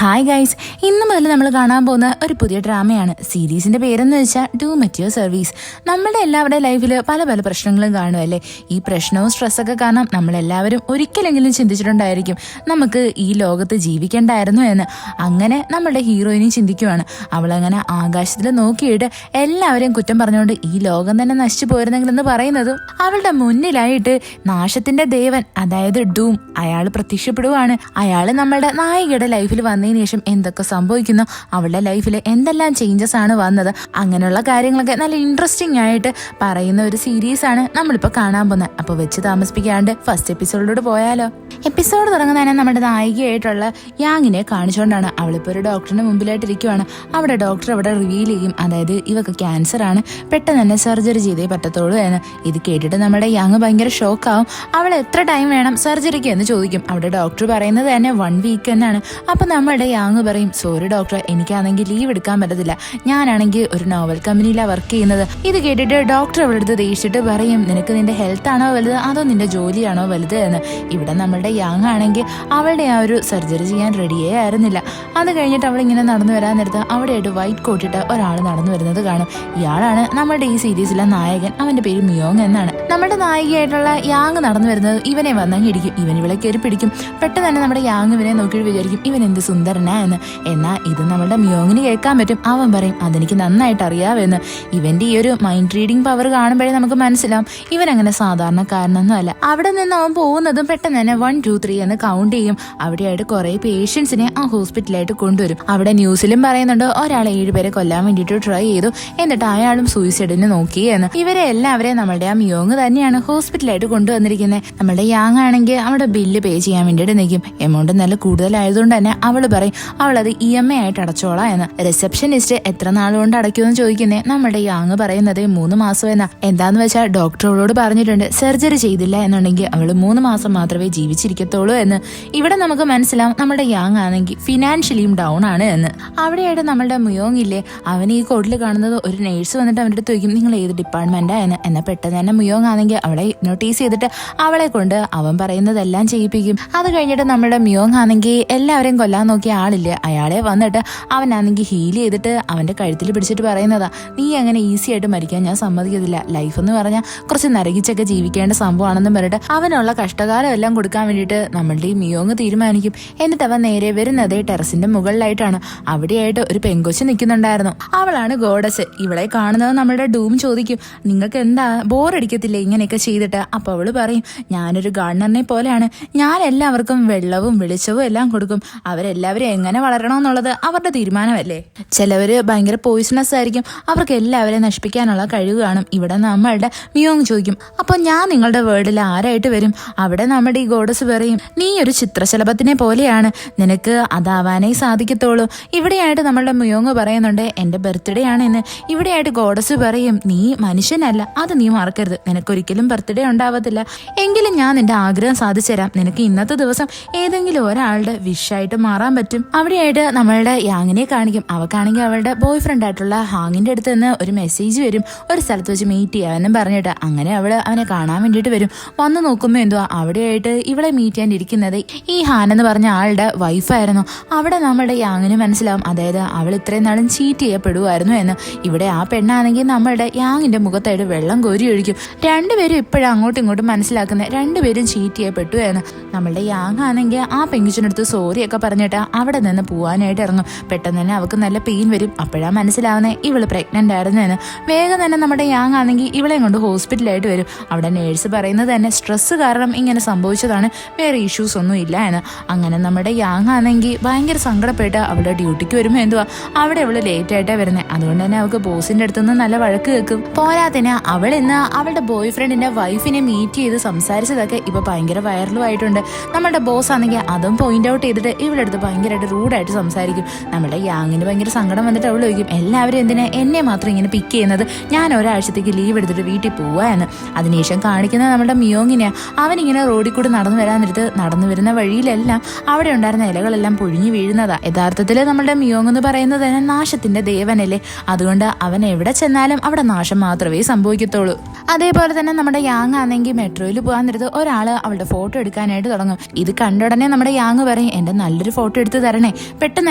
Hi guys, ഇന്ന് മുതൽ നമ്മൾ കാണാൻ പോകുന്ന ഒരു പുതിയ ഡ്രാമയാണ്. സീരീസിന്റെ പേരെന്ന് വെച്ചാൽ ഡു മെറ്റ് യുവർ സർവീസ്. നമ്മുടെ എല്ലാവരുടെ ലൈഫിൽ പല പല പ്രശ്നങ്ങളും കാണുമല്ലേ. ഈ പ്രശ്നവും സ്ട്രെസ്സൊക്കെ കാരണം നമ്മളെല്ലാവരും ഒരിക്കലെങ്കിലും ചിന്തിച്ചിട്ടുണ്ടായിരിക്കും നമുക്ക് ഈ ലോകത്ത് ജീവിക്കേണ്ടായിരുന്നു എന്ന്. അങ്ങനെ നമ്മുടെ ഹീറോയിനും ചിന്തിക്കുവാണ്. അവളങ്ങനെ ആകാശത്തിൽ നോക്കിയിട്ട് എല്ലാവരെയും കുറ്റം പറഞ്ഞുകൊണ്ട് ഈ ലോകം തന്നെ നശിച്ചു പോയിരുന്നെങ്കിലെന്ന് പറയുന്നതും അവളുടെ മുന്നിലായിട്ട് നാശത്തിന്റെ ദേവൻ, അതായത് ഡൂം, അയാൾ പ്രത്യക്ഷപ്പെടുവാണ്. അയാൾ നമ്മളുടെ നായികയുടെ ലൈഫിൽ വന്നതിന് ശേഷം എന്തൊക്കെ സംഭവിക്കുന്നു, അവളുടെ ലൈഫിൽ എന്തെല്ലാം ചേഞ്ചസ് ആണ് വന്നത്, അങ്ങനെയുള്ള കാര്യങ്ങളൊക്കെ നല്ല ഇൻട്രസ്റ്റിംഗ് ആയിട്ട് പറയുന്ന ഒരു സീരീസ് ആണ് നമ്മളിപ്പോൾ കാണാൻ പോകുന്നത്. അപ്പോൾ വെച്ച് താമസിപ്പിക്കാണ്ട് ഫസ്റ്റ് എപ്പിസോഡിലൂടെ പോയാലോ. എപ്പിസോഡ് തുടങ്ങുന്നതന്നെ നമ്മുടെ നായികയായിട്ടുള്ള യാങ്ങിനെ കാണിച്ചുകൊണ്ടാണ്. അവളിപ്പോൾ ഒരു ഡോക്ടറിന്റെ മുമ്പിലായിട്ടിരിക്കുവാണ്. അവിടെ ഡോക്ടർ അവിടെ റിവീൽ ചെയ്യും, അതായത് ഇവക്ക് ക്യാൻസർ ആണ്, പെട്ടെന്ന് തന്നെ സർജറി ചെയ്തേ പറ്റത്തുള്ളൂ എന്ന്. ഇത് കേട്ടിട്ട് നമ്മുടെ യാങ് ഭയങ്കര ഷോക്കാവും. അവൾ എത്ര ടൈം വേണം സർജറിക്ക് എന്ന് ചോദിക്കും. അവിടെ ഡോക്ടർ പറയുന്നത് തന്നെ 1 വീക്ക് എന്നാണ്. അപ്പൊ നമ്മുടെ യാങ് പറയും, സോറി ഡോക്ടർ, എനിക്കാണെങ്കിൽ ലീവ് എടുക്കാൻ പറ്റത്തില്ല, ഞാനാണെങ്കിൽ ഒരു നോവൽ കമ്പനിയിലാണ് വർക്ക് ചെയ്യുന്നത്. ഇത് കേട്ടിട്ട് ഡോക്ടർ അവളുടെ അടുത്ത് ദേഷിച്ചിട്ട് പറയും, നിനക്ക് നിന്റെ ഹെൽത്ത് ആണോ വലുത് അതോ നിന്റെ ജോലിയാണോ വലുത് എന്ന്. ഇവിടെ നമ്മളുടെ യാങ് ആണെങ്കിൽ അവളുടെ ആ ഒരു സർജറി ചെയ്യാൻ റെഡിയേ ആയിരുന്നില്ല. അത് കഴിഞ്ഞിട്ട് അവളിങ്ങനെ നടന്നു വരാൻ നേരത്ത് അവിടെയായിട്ട് വൈറ്റ് കോട്ടിട്ട് ഒരാൾ നടന്നു വരുന്നത് കാണും. ഇയാളാണ് നമ്മുടെ ഈ സീരീസിലെ നായകൻ. അവന്റെ പേര് മിയോങ് എന്നാണ്. നമ്മുടെ നായികയായിട്ടുള്ള യാങ് നടന്നു വരുന്നത് ഇവനെ വന്നങ്ങ് ഇടിക്കും. ഇവൻ ഇവളെ കയറി പിടിക്കും. പെട്ടെന്ന് തന്നെ നമ്മുടെ യാങ് ഇവനെ നോക്കി വിചാരിക്കും, ഇവൻ എന്ത് സുന്ദരനാ എന്ന്. എന്നാൽ ഇത് നമ്മുടെ മിയോങ്ങിന് കേൾക്കാൻ പറ്റും. അവൻ പറയും, അതെനിക്ക് നന്നായിട്ട് അറിയാമെന്ന്. ഇവന്റെ ഈ ഒരു മൈൻഡ് റീഡിംഗ് പവർ കാണുമ്പോഴേ നമുക്ക് മനസ്സിലാവും ഇവൻ അങ്ങനെ സാധാരണക്കാരനൊന്നും അല്ല. അവിടെ നിന്ന് അവൻ പോകുന്നതും പെട്ടെന്ന് തന്നെ 1 2 3 എന്ന് കൗണ്ട് ചെയ്യും. അവിടെയായിട്ട് കുറെ പേഷ്യൻസിനെ ആ ഹോസ്പിറ്റലായിട്ട് കൊണ്ടുവരും. അവിടെ ന്യൂസിലും പറയുന്നുണ്ട് ഒരാൾ 7 പേരെ കൊല്ലാൻ വേണ്ടിയിട്ട് ട്രൈ ചെയ്തു, എന്നിട്ട് അയാളും സൂയിസൈഡിന് നോക്കി എന്ന്. ഇവരെ എല്ലാവരെയും നമ്മളുടെ ആ മിയോങ് തന്നെയാണ് ഹോസ്പിറ്റലായിട്ട് കൊണ്ടുവന്നിരിക്കുന്നത്. നമ്മുടെ യാങ് ആണെങ്കിൽ അവിടെ ബില്ല് പേ ചെയ്യാൻ വേണ്ടിയിട്ട് നിൽക്കും. എമൗണ്ട് നല്ല കൂടുതലായതുകൊണ്ട് തന്നെ അവള് പറയും അവളത് EMI ആയിട്ട് അടച്ചോളാം എന്ന്. റിസപ്ഷനിസ്റ്റ് എത്ര നാളുകൊണ്ട് അടയ്ക്കുമെന്ന് ചോദിക്കുന്നേ നമ്മുടെ യാങ് പറയുന്നത് 3 മാസം എന്നാ. എന്താന്ന് വെച്ചാൽ ഡോക്ടർ അവളോട് പറഞ്ഞിട്ടുണ്ട് സർജറി ചെയ്തില്ല എന്നുണ്ടെങ്കിൽ അവള് 3 മാസം മാത്രമേ ജീവിച്ചിരിക്കത്തുള്ളൂ എന്ന്. ഇവിടെ നമുക്ക് മനസ്സിലാവും നമ്മുടെ യാങ് ആണെങ്കിൽ ഫിനാൻഷ്യലിയും ഡൗൺ ആണ് എന്ന്. അവിടെയായിട്ട് നമ്മളുടെ മിയോങ് ഇല്ലേ, അവൻ ഈ കോഡിൽ കാണുന്നത് ഒരു നേഴ്സ് വന്നിട്ട് അവൻ്റെ അടുത്ത് ചോദിക്കും, നിങ്ങൾ ഏത് ഡിപ്പാർട്ട്മെന്റാ എന്ന്. എന്നാൽ പെട്ടെന്ന് തന്നെ മിയോങ് ആണെങ്കിൽ അവളെ ഹിപ്നോട്ടൈസ് ചെയ്തിട്ട് അവളെ കൊണ്ട് അവൻ പറയുന്നതെല്ലാം ചെയ്യിപ്പിക്കും. അത് കഴിഞ്ഞിട്ട് നമ്മുടെ മിയോങ് ആണെങ്കിൽ എല്ലാവരെയും കൊല്ലാൻ നോക്കിയ ആളില്ലേ, അയാളെ വന്നിട്ട് അവനാണെങ്കിൽ ഹീൽ ചെയ്തിട്ട് അവന്റെ കഴുത്തിൽ പിടിച്ചിട്ട് പറയുന്നതാ, നീ അങ്ങനെ ഈസി ആയിട്ട് മരിക്കാൻ ഞാൻ സമ്മതിക്കത്തില്ല. ലൈഫ് എന്ന് പറഞ്ഞാൽ കുറച്ച് നരകിച്ചൊക്കെ ജീവിക്കേണ്ട സംഭവമാണെന്നും പറഞ്ഞിട്ട് അവനുള്ള കഷ്ടകാലം എല്ലാം കൊടുക്കാൻ വേണ്ടിയിട്ട് നമ്മളുടെ ഈ മിയോങ് തീരുമാനിക്കും. എന്നിട്ട് അവൻ നേരെ വരുന്നത് ടെറസിന്റെ മുകളിലായിട്ടാണ്. അവിടെയായിട്ട് ഒരു പെങ്കൊച്ച് നിൽക്കുന്നുണ്ടായിരുന്നു. അവളാണ് ഗോഡസ്. ഇവളെ കാണുന്നത് നമ്മളുടെ ഡൂം ചോദിക്കും, നിങ്ങൾക്ക് എന്താ ബോറടിക്കത്തില്ലേ ഇങ്ങനെയൊക്കെ ചെയ്തിട്ട്. അപ്പൊ അവള് പറയും, ഞാനൊരു ഗാർഡനറിനെ പോലെയാണ്, ഞാൻ എല്ലാവർക്കും വെള്ളവും വെളിച്ചവും എല്ലാം കൊടുക്കും, അവരെല്ലാവരും എങ്ങനെ വളരണമെന്നുള്ളത് അവരുടെ തീരുമാനമല്ലേ. ചിലവര് ഭയങ്കര പോയിസണസ് ആയിരിക്കും, അവർക്ക് എല്ലാവരെയും നശിപ്പിക്കാനുള്ള കഴിവ് കാണും. ഇവിടെ നമ്മളുടെ മിയോങ് ചോദിക്കും, അപ്പൊ ഞാൻ നിങ്ങളുടെ വേർഡിൽ ആരായിട്ട് വരും. അവിടെ നമ്മുടെ ഈ ഗോഡസ് പറയും, നീ ഒരു ചിത്രശലഭത്തിനെ പോലെയാണ്, നിനക്ക് അതാവാനേ സാധിക്കത്തുള്ളൂ. ഇവിടെയായിട്ട് നമ്മളുടെ മിയോങ് പറയുന്നുണ്ട്, എന്റെ ബർത്ത്ഡേ ആണ് എന്ന്. ഇവിടെയായിട്ട് ഗോഡസ് പറയും, നീ മനുഷ്യനല്ല, അത് നീ മറക്കരുത്, നിനക്കൊരിക്കലും ബർത്ത്ഡേ ഉണ്ടാവത്തില്ല, എങ്കിലും ഞാൻ നിന്റെ ആഗ്രഹം സാധിച്ചു തരാം, നിനക്ക് ഇന്നത്തെ ദിവസം ഏതെങ്കിലും ഒരാളുടെ വിഷായിട്ട് മാറാൻ പറ്റും. അവിടെയായിട്ട് നമ്മളുടെ യാങ്ങിനെ കാണിക്കും. അവക്കാണെങ്കിൽ അവളുടെ ബോയ് ഫ്രണ്ട് ആയിട്ടുള്ള ഹാങ്ങിന്റെ അടുത്ത് നിന്ന് ഒരു മെസ്സേജ് വരും, ഒരു സ്ഥലത്ത് വെച്ച് മീറ്റ് ചെയ്യാമെന്നും പറഞ്ഞിട്ട്. അങ്ങനെ അവനെ കാണാൻ വേണ്ടിയിട്ട് വരും. വന്ന് നോക്കുമ്പോൾ എന്തുവാ, അവിടെയായിട്ട് ഇവളെ മീറ്റ് ചെയ്യാൻ ഇരിക്കുന്നത് ഈ ഹാൻ എന്ന് പറഞ്ഞ ആളുടെ വൈഫായിരുന്നു. അവിടെ നമ്മുടെ യാങ്ങിന് മനസ്സിലാവും, അതായത് അവൾ ഇത്രയും നാളും ചീറ്റ് ചെയ്യപ്പെടുമായിരുന്നു എന്ന്. ഇവിടെ ആ പെണ്ണാണെങ്കിൽ നമ്മളുടെ യാങ്ങിന്റെ മുഖത്തായിട്ട് വെള്ളം കോരി ഒഴിക്കും. രണ്ടുപേരും ഇപ്പോഴും അങ്ങോട്ടും ഇങ്ങോട്ടും മനസ്സിലാക്കുന്നത് രണ്ടുപേരും ചീറ്റ് ചെയ്യപ്പെട്ടു എന്ന്. നമ്മളുടെ യാങ് ആണെങ്കിൽ ആ പെങ്കുച്ചിനടുത്ത് സോറിയൊക്കെ പറഞ്ഞിട്ട് അവിടെ നിന്ന് പോവാനായിട്ട് ഇറങ്ങും. പെട്ടെന്ന് തന്നെ അവൾക്ക് നല്ല പെയിൻ വരും. അപ്പോഴാണ് മനസ്സിലാവുന്നത് ഇവള് പ്രഗ്നന്റ് ആയിരുന്നു എന്ന്. വേഗം തന്നെ നമ്മുടെ യാങ് ആണെങ്കിൽ ഇവളെ കൊണ്ട് ഹോസ്പിറ്റലായിട്ട് വരും. അവിടെ നേഴ്സ് പറയുന്നത് തന്നെ സ്ട്രെസ് കാരണം ഇങ്ങനെ സംഭവിച്ചതാണ്, വേറെ ഇഷ്യൂസ് ഒന്നും ഇല്ല എന്ന്. അങ്ങനെ നമ്മുടെ യാങ് ആണെങ്കിൽ ഭയങ്കര സങ്കടപ്പെട്ട് അവളുടെ ഡ്യൂട്ടിക്ക് വരുമ്പോൾ എന്തുവാ, അവിടെ അവള് ലേറ്റ് ആയിട്ടാണ് വരുന്നത്. അതുകൊണ്ട് തന്നെ അവൾക്ക് ബോസിന്റെ അടുത്തുനിന്ന് നല്ല വഴക്ക് കേൾക്കും. പോരാത്തിന് അവൾ ഇന്ന് അവളുടെ ബോയ് ഫ്രണ്ടിന്റെ വൈഫിനെ മീറ്റ് ചെയ്ത് സംസാരിച്ചതൊക്കെ ഇപ്പൊ ഭയങ്കര വൈറലും ആയിട്ടുണ്ട്. നമ്മുടെ ബോസ് ആണെങ്കിൽ അതും പോയിന്റ് ഔട്ട് ചെയ്തിട്ട് ഇവളുടെ അടുത്ത് ഭയങ്കരമായിട്ട് റൂഡായിട്ട് സംസാരിക്കും. നമ്മുടെ യാങ്ങിന് ഭയങ്കര സങ്കടം വന്നിട്ട് അവൾ ചോദിക്കും, എല്ലാവരും എന്തിനാ എന്നെ മാത്രം ഇങ്ങനെ പിക്ക് ചെയ്യുന്നത്, ഞാൻ ഒരാഴ്ചത്തേക്ക് ലീവ് എടുത്തിട്ട് വീട്ടിൽ പോവാ എന്ന്. അതിനുശേഷം കാണിക്കുന്നത് നമ്മുടെ മിയോങ്ങിനെയാണ്. അവനിങ്ങനെ റോഡിൽ കൂടി നടന്നു വരുന്ന വഴിയിലെല്ലാം അവിടെ ഉണ്ടായിരുന്ന ഇലകളെല്ലാം പൊഴിഞ്ഞു വീഴുന്നതാ. യഥാർത്ഥത്തിൽ നമ്മുടെ മിയോങ് എന്ന് പറയുന്നത് തന്നെ നാശത്തിന്റെ ദേവനല്ലേ. അതുകൊണ്ട് അവൻ എവിടെ ചെന്നാലും അവിടെ നാശം മാത്രമേ സംഭവിക്കത്തുള്ളൂ. അതേപോലെ തന്നെ നമ്മുടെ യാങ് ആണെങ്കിൽ മെട്രോയിൽ പോകാൻ നേരത്ത് ഒരാള് അവളുടെ ഫോട്ടോ എടുക്കാനായിട്ട് തുടങ്ങും. ഇത് കണ്ട ഉടനെ നമ്മുടെ യാങ് പറയും, എന്റെ നല്ലൊരു ഫോട്ടോ എടുത്ത് തരണേ. പെട്ടെന്ന്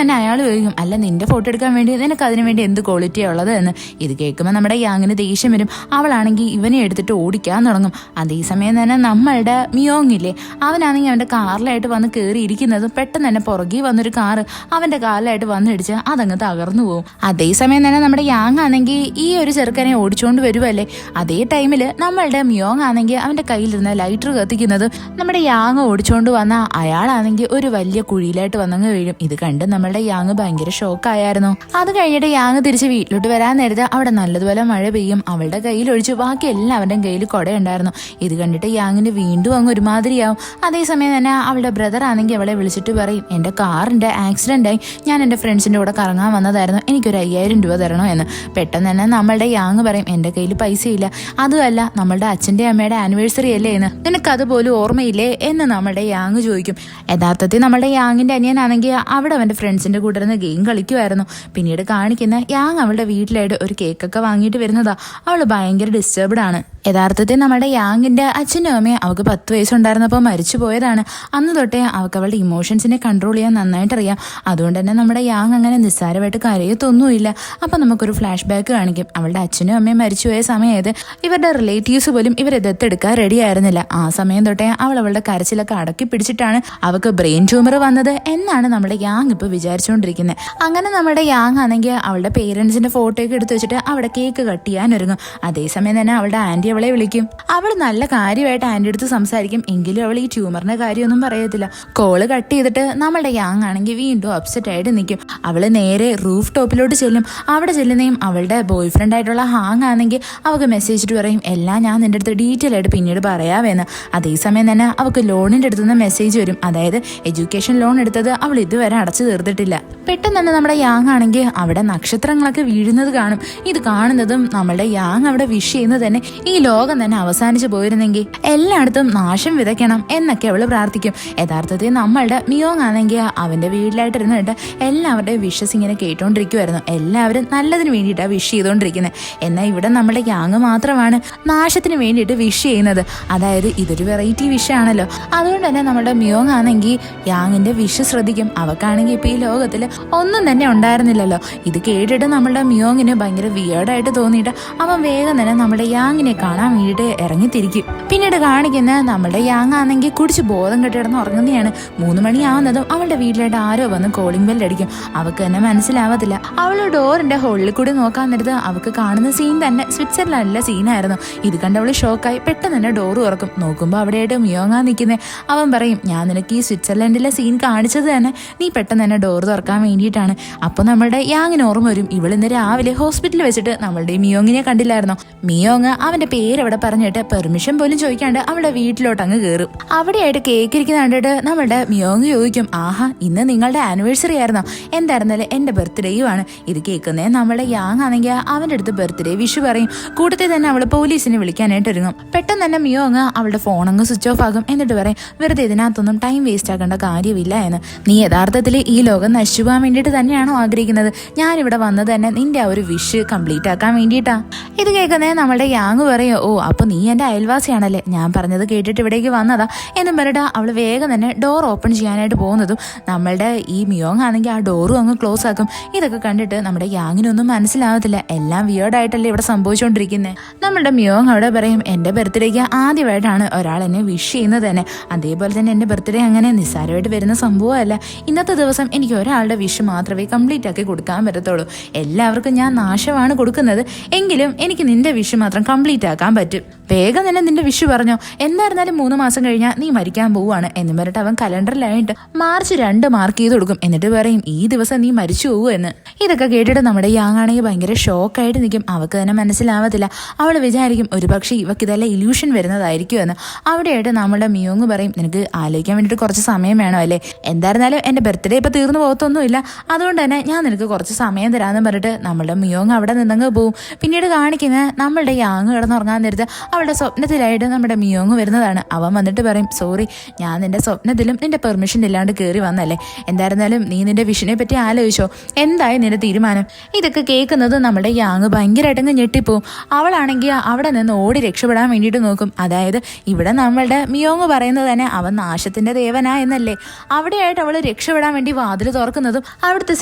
തന്നെ അയാൾ ചോദിക്കും, അല്ല നിന്റെ ഫോട്ടോ എടുക്കാൻ വേണ്ടി നിനക്ക് അതിനു വേണ്ടി എന്ത് ക്വാളിറ്റിയാ ഉള്ളത് എന്ന്. ഇത് കേൾക്കുമ്പോൾ നമ്മുടെ യാങ്ങിന് ദേഷ്യം വരും. അവളാണെങ്കിൽ ഇവനെ എടുത്തിട്ട് ഓടിക്കാൻ തുടങ്ങും. അതേസമയം തന്നെ നമ്മളുടെ മിയോങ് ഇല്ലേ, അവനാണെങ്കിൽ അവന്റെ കാറിലായിട്ട് വന്ന് കയറിയിരിക്കുന്നതും പെട്ടെന്ന് തന്നെ പുറകെ വന്നൊരു കാറ് അവന്റെ കാലിലായിട്ട് വന്നിടിച്ച് അതങ്ങ് തകർന്നു പോകും. അതേസമയം തന്നെ നമ്മുടെ യാങ് ആണെങ്കിൽ ഈ ഒരു ചെറുക്കനെ ഓടിച്ചുകൊണ്ട് വരുമല്ലേ. അതേ ടൈമിൽ നമ്മളുടെ മിയോങ് ആണെങ്കിൽ അവന്റെ കയ്യിലിരുന്ന ലൈറ്റർ കത്തിക്കുന്നത് നമ്മുടെ യാങ് ഓടിച്ചുകൊണ്ട് വന്ന അയാളാണെങ്കിൽ ഒരു വലിയ കുഴിയിലായിട്ട് വന്നങ്ങ് വീഴും. ഇത് കണ്ട് നമ്മളുടെ യാങ് ഭയങ്കര ഷോക്കായിരുന്നു. അത് കഴിഞ്ഞിട്ട് യാങ് തിരിച്ച് വീട്ടിലോട്ട് വരാൻ നേരത്തെ അവിടെ നല്ലതുപോലെ മഴ പെയ്യും. അവളുടെ കയ്യിൽ ഒഴിച്ച് ബാക്കി എല്ലാവരുടെയും കയ്യിൽ കുടയുണ്ടായിരുന്നു. ഇത് കണ്ടിട്ട് യാങ്ങിന് വീണ്ടും അങ്ങ് ഒരുമാതിരിയാവും. അതേസമയം തന്നെ അവളുടെ ബ്രദർ ആണെങ്കിൽ അവളെ വിളിച്ചിട്ട് പറയും, എന്റെ കാറിന്റെ ആക്സിഡന്റ് ആയി, ഞാൻ എന്റെ ഫ്രണ്ട്സിന്റെ കൂടെ കറങ്ങാൻ വന്നതായിരുന്നു, എനിക്കൊരു 5000 രൂപ തരണോ എന്ന്. പെട്ടെന്ന് തന്നെ നമ്മളുടെ യാങ് പറയും, എന്റെ കയ്യിൽ പൈസയില്ല, അതുമല്ല നമ്മളുടെ അച്ഛന്റെ അമ്മയുടെ ആനിവേഴ്സറി അല്ലേ എന്ന്, നിനക്ക് അതുപോലും ഓർമ്മയില്ലേ എന്ന് നമ്മളുടെ യാങ് ചോദിക്കും. യഥാർത്ഥത്തിൽ നമ്മളുടെ യാങ്ങിന്റെ അനിയനാണെങ്കിൽ അവിടെ അവന്റെ ഫ്രണ്ട്സിന്റെ കൂടെ ഇരുന്ന് ഗെയിം കളിക്കുമായിരുന്നു. പിന്നീട് കാണിക്കുന്ന യാങ് അവളുടെ വീട്ടിലായിട്ട് ഒരു കേക്കൊക്കെ വാങ്ങിയിട്ട് വരുന്നതാ. അവള് ഭയങ്കര ഡിസ്റ്റർബ്ഡ് ആണ്. യഥാർത്ഥത്തിൽ നമ്മുടെ യാങ്ങിന്റെ അച്ഛനും അമ്മയും അവൾക്ക് 10 വയസ്സുണ്ടായിരുന്നപ്പോൾ മരിച്ചു പോയതാണ്. അന്ന് തൊട്ടേ അവൾക്ക് അവളുടെ ഇമോഷൻസിനെ കൺട്രോൾ ചെയ്യാൻ നന്നായിട്ട് അറിയാം. അതുകൊണ്ട് തന്നെ നമ്മുടെ യാങ് അങ്ങനെ നിസ്സാരമായിട്ട് കരയത്തൊന്നുമില്ല. അപ്പൊ നമുക്കൊരു ഫ്ലാഷ് ബാക്ക് കാണിക്കും. അവളുടെ അച്ഛനും അമ്മയും മരിച്ചുപോയ സമയത്ത് ഇവരുടെ റിലേറ്റീവ്സ് പോലും ഇവരെ ദത്തെടുക്കാൻ റെഡി ആയിരുന്നില്ല. ആ സമയം തൊട്ടേ അവളുടെ കരച്ചിലൊക്കെ അടക്കി പിടിച്ചിട്ടാണ് അവൾക്ക് ബ്രെയിൻ ട്യൂമർ വന്നത് എന്നാണ് നമ്മുടെ യാങ് ഇപ്പൊ വിചാരിച്ചുകൊണ്ടിരിക്കുന്നത്. അങ്ങനെ നമ്മുടെ യാങ് ആണെങ്കിൽ അവളുടെ പേരൻസിന്റെ ഫോട്ടോയൊക്കെ എടുത്തു വെച്ചിട്ട് അവിടെ കേക്ക് കട്ട് ചെയ്യാൻ ഒരുങ്ങും. അതേസമയം തന്നെ അവളുടെ ആന്റി അവളെ വിളിക്കും. അവൾ നല്ല കാര്യമായിട്ട് ആന്റി അടുത്ത് സംസാരിക്കും. എങ്കിലും അവൾ ഈ ട്യൂമറിന്റെ കാര്യമൊന്നും പറയത്തില്ല. കോള് കട്ട് ചെയ്തിട്ട് നമ്മളുടെ യാങ് ആണെങ്കിൽ വീണ്ടും അപ്സെറ്റ് ആയിട്ട് നിൽക്കും. അവള് നേരെ റൂഫ് ടോപ്പിലോട്ട് ചെല്ലും. അവിടെ ചെല്ലുന്നതും അവളുടെ ബോയ് ഫ്രണ്ട് ആയിട്ടുള്ള ഹാങ് ആണെങ്കിൽ അവൾക്ക് മെസ്സേജ് ഇട്ട് പറയും, എല്ലാം ഞാൻ നിന്റെ അടുത്ത് ഡീറ്റെയിൽ ആയിട്ട് പിന്നീട് പറയാവേന്ന്. അതേസമയം തന്നെ അവൾക്ക് ലോണിന്റെ അടുത്തുനിന്ന് മെസ്സേജ് വരും. അതായത് എഡ്യൂക്കേഷൻ ലോൺ എടുത്തത് അവൾ ഇതുവരെ അടച്ചു തീർത്തിട്ടില്ല. പെട്ടെന്ന് തന്നെ നമ്മുടെ യാങ് ആണെങ്കിൽ അവിടെ നക്ഷത്രങ്ങളൊക്കെ വീഴുന്നത് കാണും. ഇത് കാണുന്നതും നമ്മളുടെ യാങ് അവിടെ വിഷ് ചെയ്യുന്നത് തന്നെ ഈ ലോകം തന്നെ അവസാനിച്ചു പോയിരുന്നെങ്കിൽ എല്ലായിടത്തും നാശം വിതയ്ക്കണം എന്നൊക്കെ അവള് പ്രാർത്ഥിക്കും. യഥാർത്ഥത്തിൽ നമ്മളുടെ മിയോങ് ആണെങ്കിൽ അവന്റെ വീട്ടിലായിട്ടിരുന്നിട്ട് എല്ലാവരുടെയും വിഷസ് ഇങ്ങനെ കേട്ടോണ്ടിരിക്കുമായിരുന്നു. എല്ലാവരും നല്ലതിന് വേണ്ടിയിട്ടാണ് വിഷ് ചെയ്തോണ്ടിരിക്കുന്നത്. എന്നാൽ ഇവിടെ നമ്മുടെ യാങ് മാത്രമാണ് നാശത്തിന് വേണ്ടിയിട്ട് വിഷ് ചെയ്യുന്നത്. അതായത് ഇതൊരു വെറൈറ്റി വിഷ് ആണല്ലോ. അതുകൊണ്ട് തന്നെ നമ്മുടെ മിയോങ് ആണെങ്കിൽ യാങ്ങിന്റെ വിഷ് ശ്രദ്ധിക്കും. അവക്കാണെങ്കിൽ ഇപ്പൊ ഈ ലോകത്തിൽ ഒന്നും തന്നെ ഉണ്ടായിരുന്നില്ലല്ലോ. ഇത് കേട്ടിട്ട് നമ്മളുടെ മിയോങ്ങിന് ഭയങ്കര വിയേർഡായിട്ട് തോന്നിയിട്ട് അവൻ വേഗം തന്നെ നമ്മുടെ യാങ്ങിനെ കാണാൻ വേണ്ടിയിട്ട് ഇറങ്ങിത്തിരിക്കും. പിന്നീട് കാണിക്കുന്ന നമ്മുടെ യാങ് ആണെങ്കിൽ കുടിച്ച് ബോധം കെട്ടിടന്ന് ഉറങ്ങുന്നതാണ്. 3 മണിയാവുന്നതും അവളുടെ വീട്ടിലായിട്ട് ആരോ വന്ന് കോളിംഗ് ബെൽ അടിക്കും. അവൾക്ക് തന്നെ മനസ്സിലാവത്തില്ല. അവള് ഡോറിന്റെ ഹോളിൽ കൂടി നോക്കാൻ നേരത്ത് അവൾക്ക് കാണുന്ന സീൻ തന്നെ സ്വിറ്റ്സർലാൻഡിലെ സീനായിരുന്നു. ഇത് കണ്ട് അവള് ഷോക്കായി പെട്ടെന്ന് തന്നെ ഡോർ തുറക്കും. നോക്കുമ്പോൾ അവിടെയായിട്ട് മിയോങ്ങാ നിൽക്കുന്നത്. അവൻ പറയും, ഞാൻ നിനക്ക് ഈ സ്വിറ്റ്സർലാൻഡിലെ സീൻ കാണിച്ചത് തന്നെ നീ പെട്ടെന്ന് തന്നെ ഡോർ തുറക്കാൻ വേണ്ടിയിട്ടാണ്. അപ്പോൾ നമ്മുടെ യാങ്ങിന് ഓർമ്മ വരും, ഇവളിന്ന് രാവിലെ ഹോസ്പിറ്റലിൽ വെച്ചിട്ട് നമ്മളുടെ മിയോങ്ങിനെ കണ്ടില്ലായിരുന്നോ. മിയോങ് അവന്റെ പേര് അവിടെ പറഞ്ഞിട്ട് പെർമിഷൻ പോലും ചോദിക്കാണ്ട് അവളുടെ വീട്ടിലോട്ട് അങ്ങ് കയറും. അവിടെയായിട്ട് കേക്ക് ഇരിക്കുന്ന കണ്ടിട്ട് നമ്മളുടെ മിയോങ് ചോദിക്കും, ആഹാ ഇന്ന് നിങ്ങളുടെ ആനിവേഴ്സറി ആയിരുന്നോ? എന്തായിരുന്നാലും എന്റെ ബർത്ത്ഡേയും ആണ്. ഇത് കേൾക്കുന്നേ നമ്മളുടെ യാങ് ആണെങ്കിൽ അവന്റെ അടുത്ത് ബർത്ത്ഡേ വിഷ് പറയും. കൂട്ടത്തിൽ തന്നെ അവള് പോലീസിനെ വിളിക്കാനായിട്ട് ഒരുങ്ങും. പെട്ടെന്ന് തന്നെ മിയോങ് അവളുടെ ഫോൺ അങ്ങ് സ്വിച്ച് ഓഫ് ആകും. എന്നിട്ട് പറയും, വെറുതെ ഇതിനകത്തൊന്നും ടൈം വേസ്റ്റ് ആക്കേണ്ട കാര്യമില്ല എന്ന്. നീ യഥാർത്ഥത്തിൽ ഈ ലോകം നശിച്ചു പോകാൻ വേണ്ടിയിട്ട് തന്നെയാണോ ആഗ്രഹിക്കുന്നത്? ഞാനിവിടെ വന്നത് തന്നെ നിന്റെ ആ ഒരു വിഷ് കംപ്ലീറ്റ് ആക്കാൻ വേണ്ടിയിട്ടാ. ഇത് കേൾക്കുന്നേ നമ്മളുടെ യാങ് പറയും, ഓ അപ്പൊ നീ എന്റെ അയൽവാസിയാണല്ലേ, ഞാൻ പറഞ്ഞത് കേട്ടിട്ട് ഇവിടേക്ക് വന്നതാ എന്നും പറഞ്ഞിട്ട് അവള് വേഗം തന്നെ ഡോർ ഓപ്പൺ ചെയ്യാനായിട്ട് പോകുന്നതും നമ്മളുടെ ഈ മിയോങ് ആണെങ്കിൽ ആ ഡോറും അങ്ങ് ക്ലോസ് ആക്കും. ഇതൊക്കെ കണ്ടിട്ട് നമ്മുടെ യാങ്ങിനൊന്നും മനസ്സിലാവത്തില്ല. എല്ലാം വിയേർഡായിട്ടല്ലേ ഇവിടെ സംഭവിച്ചുകൊണ്ടിരിക്കുന്നത്. നമ്മളുടെ മിയോങ് അവിടെ പറയും, എന്റെ ബർത്ത്ഡേക്ക് ആദ്യമായിട്ടാണ് ഒരാൾ എന്നെ വിഷ് ചെയ്യുന്നത് തന്നെ. അതേപോലെ തന്നെ എന്റെ ബർത്ത്ഡേ അങ്ങനെ നിസ്സാരമായിട്ട് വരുന്ന സംഭവമല്ല. ഇന്നത്തെ ദിവസം എനിക്ക് ഒരാളുടെ വിഷ് മാത്രമേ കംപ്ലീറ്റ് ആക്കി കൊടുക്കാൻ പറ്റത്തുള്ളൂ. എല്ലാവർക്കും ഞാൻ നാശമാണ് കൊടുക്കുന്നത്, എങ്കിലും എനിക്ക് നിന്റെ വിഷ് മാത്രം കംപ്ലീറ്റ് ആക്കാൻ പറ്റും. വേഗം തന്നെ നിന്റെ വിഷ് പറഞ്ഞോ. എന്തായിരുന്നാലും 3 മാസം കഴിഞ്ഞാൽ നീ മരിക്കാൻ പോവുകയാണ് എന്നും പറഞ്ഞിട്ട് അവൻ കലണ്ടറിലായിട്ട് മാർച്ച് 2 മാർക്ക് ചെയ്ത് കൊടുക്കും. എന്നിട്ട് പറയും, ഈ ദിവസം നീ മരിച്ചു പോകും എന്ന്. ഇതൊക്കെ കേട്ടിട്ട് നമ്മുടെ യാങ് ആണെങ്കിൽ ഭയങ്കര ഷോക്കായിട്ട് നിൽക്കും. അവൾക്ക് തന്നെ മനസ്സിലാവത്തില്ല. അവൾ വിചാരിക്കും ഒരുപക്ഷെ ഇവക്ക് ഇതെല്ലാം ഇല്യൂഷൻ വരുന്നതായിരിക്കും എന്ന്. അവിടെയായിട്ട് നമ്മുടെ മിയോങ് പറയും, നിനക്ക് ആലോചിക്കാൻ വേണ്ടിയിട്ട് കുറച്ച് സമയം വേണോ അല്ലേ? എന്തായിരുന്നാലും എന്റെ ബർത്ത്ഡേ ഇപ്പൊ തീർന്നു പോകത്തൊന്നുമില്ല, അതുകൊണ്ട് തന്നെ ഞാൻ നിനക്ക് കുറച്ച് സമയം തരാമെന്ന് പറഞ്ഞിട്ട് നമ്മുടെ മിയോങ് അവിടെ നിന്നങ്ങ് പോവും. പിന്നീട് കാണിക്കുന്നത് നമ്മളുടെ യാങ് കിടന്നുറങ്ങാൻ ഉറങ്ങാൻ നേരത്ത് അവളുടെ സ്വപ്നത്തിലായിട്ട് നമ്മുടെ മിയോങ് വരുന്നതാണ്. അവൻ വന്നിട്ട് പറയും, സോറി, ഞാൻ നിന്റെ സ്വപ്നത്തിലും നിന്റെ പെർമിഷൻ ഇല്ലാണ്ട് കയറി വന്നല്ലേ. എന്തായിരുന്നാലും നീ നിന്റെ വിഷനെ പറ്റി ആലോചിച്ചോ, എന്തായി നിന്റെ തീരുമാനം? ഇതൊക്കെ കേൾക്കുന്നത് നമ്മുടെ യാങ് ഭയങ്കരമായിട്ടങ്ങ് ഞെട്ടിപ്പോവും. അവളാണെങ്കിൽ അവിടെ നിന്ന് ഓടി രക്ഷപ്പെടാൻ വേണ്ടിയിട്ട് നോക്കും. അതായത് ഇവിടെ നമ്മളുടെ മിയോങ് പറയുന്നത് തന്നെ അവൻ നാശത്തിന്റെ ദേവനാ എന്നല്ലേ. അവിടെയായിട്ട് അവൾ രക്ഷപ്പെടാൻ വേണ്ടി വാതിൽ തുറക്കുന്നതും അവിടുത്തെ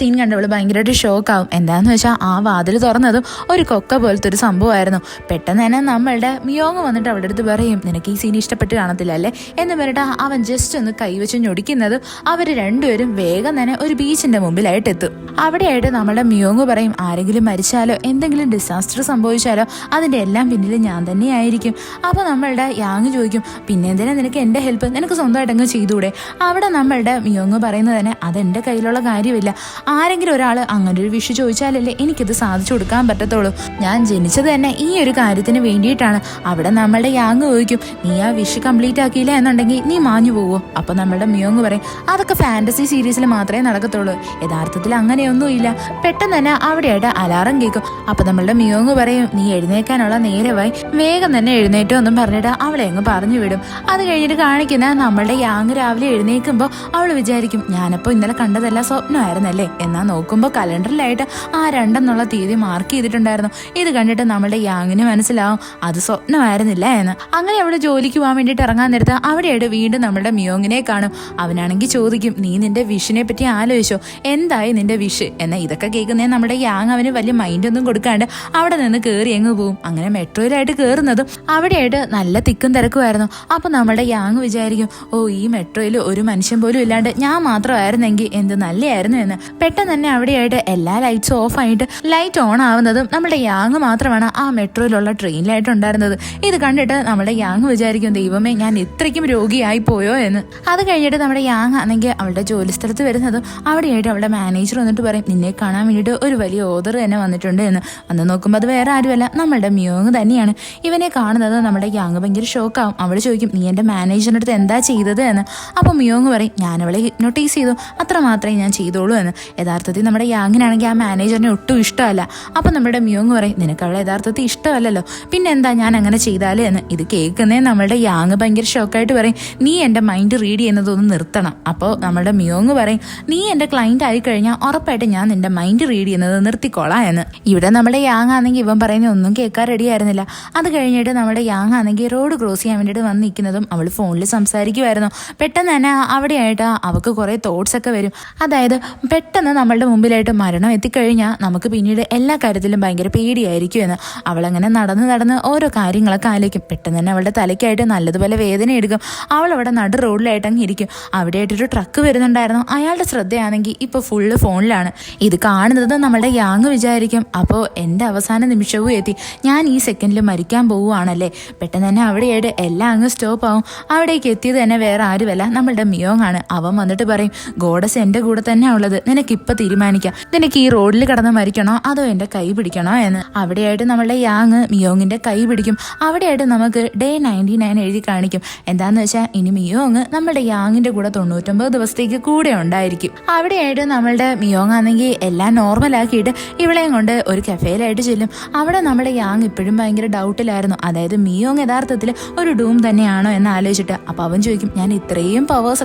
സീൻ കണ്ടവൾ ഭയങ്കരമായിട്ട് ഷോക്കാവും. എന്താന്ന് വെച്ചാൽ ആ വാതിൽ തുറന്നതും ഒരു കൊക്ക പോലത്തെ ഒരു സംഭവമായിരുന്നു. പെട്ടെന്ന് തന്നെ നമ്മളുടെ മിയോങ് വന്നിട്ട് അവളുടെ അടുത്ത് പറയും, നിനക്ക് ഈ സീൻ ഇഷ്ടപ്പെട്ട് കാണത്തില്ല അല്ലേ എന്ന് പറഞ്ഞിട്ട് അവൻ ജസ്റ്റ് ഒന്ന് കൈവച്ച് ഞൊടിക്കുന്നതും അവർ രണ്ടുപേരും വേഗം തന്നെ ഒരു ബീച്ചിന്റെ മുമ്പിലായിട്ട് എത്തും. അവിടെയായിട്ട് നമ്മളുടെ മിയോങ് പറയും, ആരെങ്കിലും മരിച്ചാലോ എന്തെങ്കിലും ഡിസാസ്റ്റർ സംഭവിച്ചാലോ അതിന്റെ എല്ലാം പിന്നിൽ ഞാൻ തന്നെയായിരിക്കും. അപ്പോൾ നമ്മളുടെ യാങ് ചോദിക്കും, പിന്നെ എന്തിനാ നിനക്ക് എൻ്റെ ഹെൽപ്പ്, നിനക്ക് സ്വന്തമായിട്ട് അങ്ങ് ചെയ്തുകൂടെ? അവിടെ നമ്മളുടെ മിയോങ് പറയുന്നത് തന്നെ അതെൻ്റെ കയ്യിലുള്ള കാര്യമില്ല. ആരെങ്കിലും ഒരാൾ അങ്ങനെ ഒരു വിഷ് ചോദിച്ചാലല്ലേ എനിക്കിത് സാധിച്ചു കൊടുക്കാൻ പറ്റത്തുള്ളൂ. ഞാൻ ജനിച്ചത് തന്നെ ഈ ഒരു കാര്യത്തിന് വേണ്ടിയിട്ടാണ്. അവിടെ നമ്മളുടെ യാങ് ചോദിക്കും, നീ ആ വിഷ് കംപ്ലീറ്റ് ആക്കിയില്ല എന്നുണ്ടെങ്കിൽ നീ മാഞ്ഞു പോവോ? അപ്പോൾ നമ്മളുടെ മിയോങ് പറയും, അതൊക്കെ ഫാന്റസി സീരീസിൽ മാത്രമേ നടക്കത്തുള്ളൂ, യഥാർത്ഥത്തിൽ അങ്ങനെയൊന്നുമില്ല. പെട്ടെന്ന് തന്നെ അവിടെയായിട്ട് അലാറം കേൾക്കും. അപ്പോൾ നമ്മളുടെ മിയോങ് പറയും, നീ എഴുന്നേക്കാനുള്ള നേരമായി, വേഗം തന്നെ എഴുന്നേറ്റോ എന്നും പറഞ്ഞിട്ട് അവളെ അങ്ങ് പറഞ്ഞു വിടും. അത് കഴിഞ്ഞിട്ട് കാണിക്കുന്ന നമ്മളുടെ യാങ് രാവിലെ എഴുന്നേൽക്കുമ്പോൾ അവൾ വിചാരിക്കും, ഞാനപ്പോൾ ഇന്നലെ കണ്ടതെല്ലാം സ്വപ്നമായിരുന്നല്ലേ. എന്നാൽ നോക്കുമ്പോൾ കലണ്ടറിലായിട്ട് ആ 2 തീയതി മാർക്ക് ചെയ്തിട്ടുണ്ടായിരുന്നു. ഇത് കണ്ടിട്ട് നമ്മളുടെ യാങ്ങിന് മനസ്സിലാവും അത് സ്വപ്നമായിരുന്നില്ല എന്ന്. അങ്ങനെ അവൾ ജോലിക്ക് പോകാൻ വേണ്ടിയിട്ട് ഇറങ്ങാൻ നേരത്ത് അവിടെയായിട്ട് വീണ്ടും നമ്മളുടെ മിയോങ്ങിനെ കാണും. അവനാണെങ്കിൽ ചോദിക്കും, നീ നിന്റെ വിഷിനെ പറ്റി ആലോചിച്ചോ, എന്തായി നിന്റെ വിഷ്? എന്നാൽ ഇതൊക്കെ കേൾക്കുന്നേ നമ്മുടെ യാങ് അവന് വലിയ മൈൻഡൊന്നും കൊടുക്കാണ്ട് അവിടെ നിന്ന് കയറി അങ്ങ് പോവും. അങ്ങനെ മെട്രോയിലായിട്ട് കയറുന്നതും അവിടെയായിട്ട് നല്ല തിക്കും തിരക്കുമായിരുന്നു. അപ്പോൾ നമ്മുടെ യാങ് വിചാരിക്കും, ഓ, ഈ മെട്രോയിൽ ഒരു മനുഷ്യൻ പോലും ഇല്ലാണ്ട് ഞാൻ മാത്രമായിരുന്നെങ്കിൽ എന്ത് നല്ലതായിരുന്നു എന്ന്. പെട്ടെന്ന് തന്നെ അവിടെയായിട്ട് എല്ലാ ലൈറ്റ്സും ഓഫ് ആയിട്ട് ലൈറ്റ് ഓൺ ആവുന്നതും നമ്മുടെ യാങ് മാത്രമാണ് ആ മെട്രോയിലുള്ള ട്രെയിനിലായിട്ട് ഉണ്ടായിരുന്നത്. ഇത് കണ്ടിട്ട് നമ്മുടെ യാങ് വിചാരിക്കും, ദൈവമേ, ഞാൻ ഇത്രയ്ക്കും രോഗിയായി പോയോ എന്ന്. അത് കഴിഞ്ഞിട്ട് നമ്മുടെ യാങ് ആണെങ്കിൽ അവളുടെ ജോലി സ്ഥലത്ത് വരുന്നതും അവിടെയായിട്ട് അവളുടെ മാനേജർ വന്നിട്ട് പറയും, നിന്നെ കാണാൻ വേണ്ടിയിട്ട് ഒരു വലിയ ഓർഡർ തന്നെ വന്നിട്ടുണ്ട് എന്ന്. വന്ന് നോക്കുമ്പോൾ അത് വേറെ ആരുമല്ല, നമ്മളുടെ മിയോങ് തന്നെയാണ്. ഇവനെ കാണുന്നത് നമ്മുടെ യാങ് ഭയങ്കര ഷോക്കാവും. അവൾ ചോദിക്കും, നീ എൻ്റെ മാനേജറിൻ്റെ അടുത്ത് എന്താ ചെയ്തത് എന്ന്. അപ്പോൾ മിയോങ് പറയും, ഞാൻ അവളെ ഹിപ്നോട്ടൈസ് ചെയ്തു, അത്ര മാത്രമേ ഞാൻ ചെയ്തോളൂ എന്ന്. യഥാർത്ഥത്തിൽ നമ്മുടെ യാങ്ങിനാണെങ്കിൽ ആ മാനേജറിനെ ഒട്ടും ഇഷ്ടമല്ല. അപ്പോൾ നമ്മുടെ മിയോങ് പറയും, നിനക്ക് അവളെ യഥാർത്ഥത്തിൽ ഇഷ്ടമല്ലല്ലോ, പിന്നെ എന്താ ഞാൻ അങ്ങനെ ചെയ്താലേ എന്ന്. ഇത് കേൾക്കുന്നേ നമ്മളുടെ യാങ് ഭയങ്കര ഷോക്കായിട്ട് പറയും, നീ എൻ്റെ മൈൻഡ് റീഡ് ചെയ്യുന്നതൊന്ന് നിർത്തണം. അപ്പോൾ നമ്മുടെ മിയോങ് പറയും, നീ എൻ്റെ ക്ലൈൻറ്റ് ആയി കഴിഞ്ഞാൽ ഉറപ്പായിട്ട് ഞാൻ നിൻ്റെ മൈൻഡ് റീഡ് ചെയ്യുന്നത് നിർത്തിക്കോളാം എന്ന്. ഇവിടെ നമ്മുടെ യാങ് ആണെങ്കിൽ ഇവൻ പറയുന്ന ഒന്നും കേൾക്കാൻ റെഡി ആയിരുന്നില്ല. അത് കഴിഞ്ഞിട്ട് നമ്മുടെ യാങ് ആണെങ്കിൽ റോഡ് ക്രോസ് ചെയ്യാൻ വേണ്ടിയിട്ട് വന്ന് നിൽക്കുന്നതും അവൾ ഫോണിൽ സംസാരിക്കുമായിരുന്നു. പെട്ടെന്ന് തന്നെ അവിടെയായിട്ട് അവൾക്ക് കുറേ തോട്ട്സ് ഒക്കെ വരും. അതായത് പെട്ടെന്ന് നമ്മളുടെ മുമ്പിലായിട്ട് മരണം എത്തിക്കഴിഞ്ഞാൽ നമുക്ക് പിന്നീട് എല്ലാ കാര്യത്തിലും ഭയങ്കര പേടിയായിരിക്കും എന്ന്. അവളങ്ങനെ നടന്ന് ഓരോ കാര്യങ്ങളൊക്കെ ആലോചിക്കും. പെട്ടെന്ന് തന്നെ അവളുടെ തലയ്ക്കായിട്ട് നല്ലതുപോലെ വേദന എടുക്കും. അവൾ അവിടെ നടു റോഡിലായിട്ട് അങ്ങ് ഇരിക്കും. അവിടെയായിട്ടൊരു ട്രക്ക് വരുന്നുണ്ടായിരുന്നു. അയാളുടെ ശ്രദ്ധയാണെങ്കിൽ ഇപ്പോൾ ഫുള്ള് ഫോണിലാണ്. ഇത് കാണുന്നത് നമ്മളുടെ യാങ് വിചാരിക്കും, അപ്പോൾ എൻ്റെ അവസാന നിമിഷവും എത്തി, ഞാൻ ഈ സെക്കൻഡിൽ മരിക്കാൻ പോവുകയാണല്ലേ. പെട്ടെന്ന് തന്നെ അവിടെയായിട്ട് എല്ലാം അങ്ങ് സ്റ്റോപ്പ് ആവും. അവിടേക്ക് എത്തിയത് തന്നെ വേറെ ആരുമല്ല, നമ്മളുടെ മിയോങ് ആണ്. അവൻ വന്നിട്ട് പറയും, ഗോഡസ് എൻ്റെ കൂടെ തന്നെ ഉള്ളത്, നിനക്കിപ്പോൾ തീരുമാനിക്കാം, നിനക്ക് ഈ റോഡിൽ കടന്ന് മരിക്കണോ അതോ എൻ്റെ കൈ പിടിക്കണോ എന്ന്. അവിടെയായിട്ട് നമ്മളുടെ യാങ് മിയോങ്ങിൻ്റെ കൈ പിടിക്കും. അവിടെയായിട്ട് നമുക്ക് ഡേ 99 എഴുതി കാണിക്കും. എന്താന്ന് വെച്ചാൽ ഇനി മിയോങ് നമ്മളുടെ യാങ്ങിൻ്റെ കൂടെ 99 ദിവസത്തേക്ക് കൂടെ ഉണ്ടായിരിക്കും. അവിടെയായിട്ട് നമ്മളുടെ മിയോങ് ആണെങ്കിൽ എല്ലാം നോർമലാക്കിയിട്ട് ഇവളെയും കൊണ്ട് ഒരു കഫേയിലായിട്ട് ചെല്ലും. അവിടെ നമ്മുടെ യാങ് ഇപ്പോഴും ഭയങ്കര ഡൗട്ടിലായിരുന്നു. അതായത് മിയോങ് യഥാർത്ഥത്തിൽ ഒരു ഡൂം തന്നെയാണോ എന്ന് ആലോചിച്ചിട്ട്. അപ്പോൾ അവൻ ചോദിക്കും, ഞാൻ ഇത്രയും പവേഴ്സ്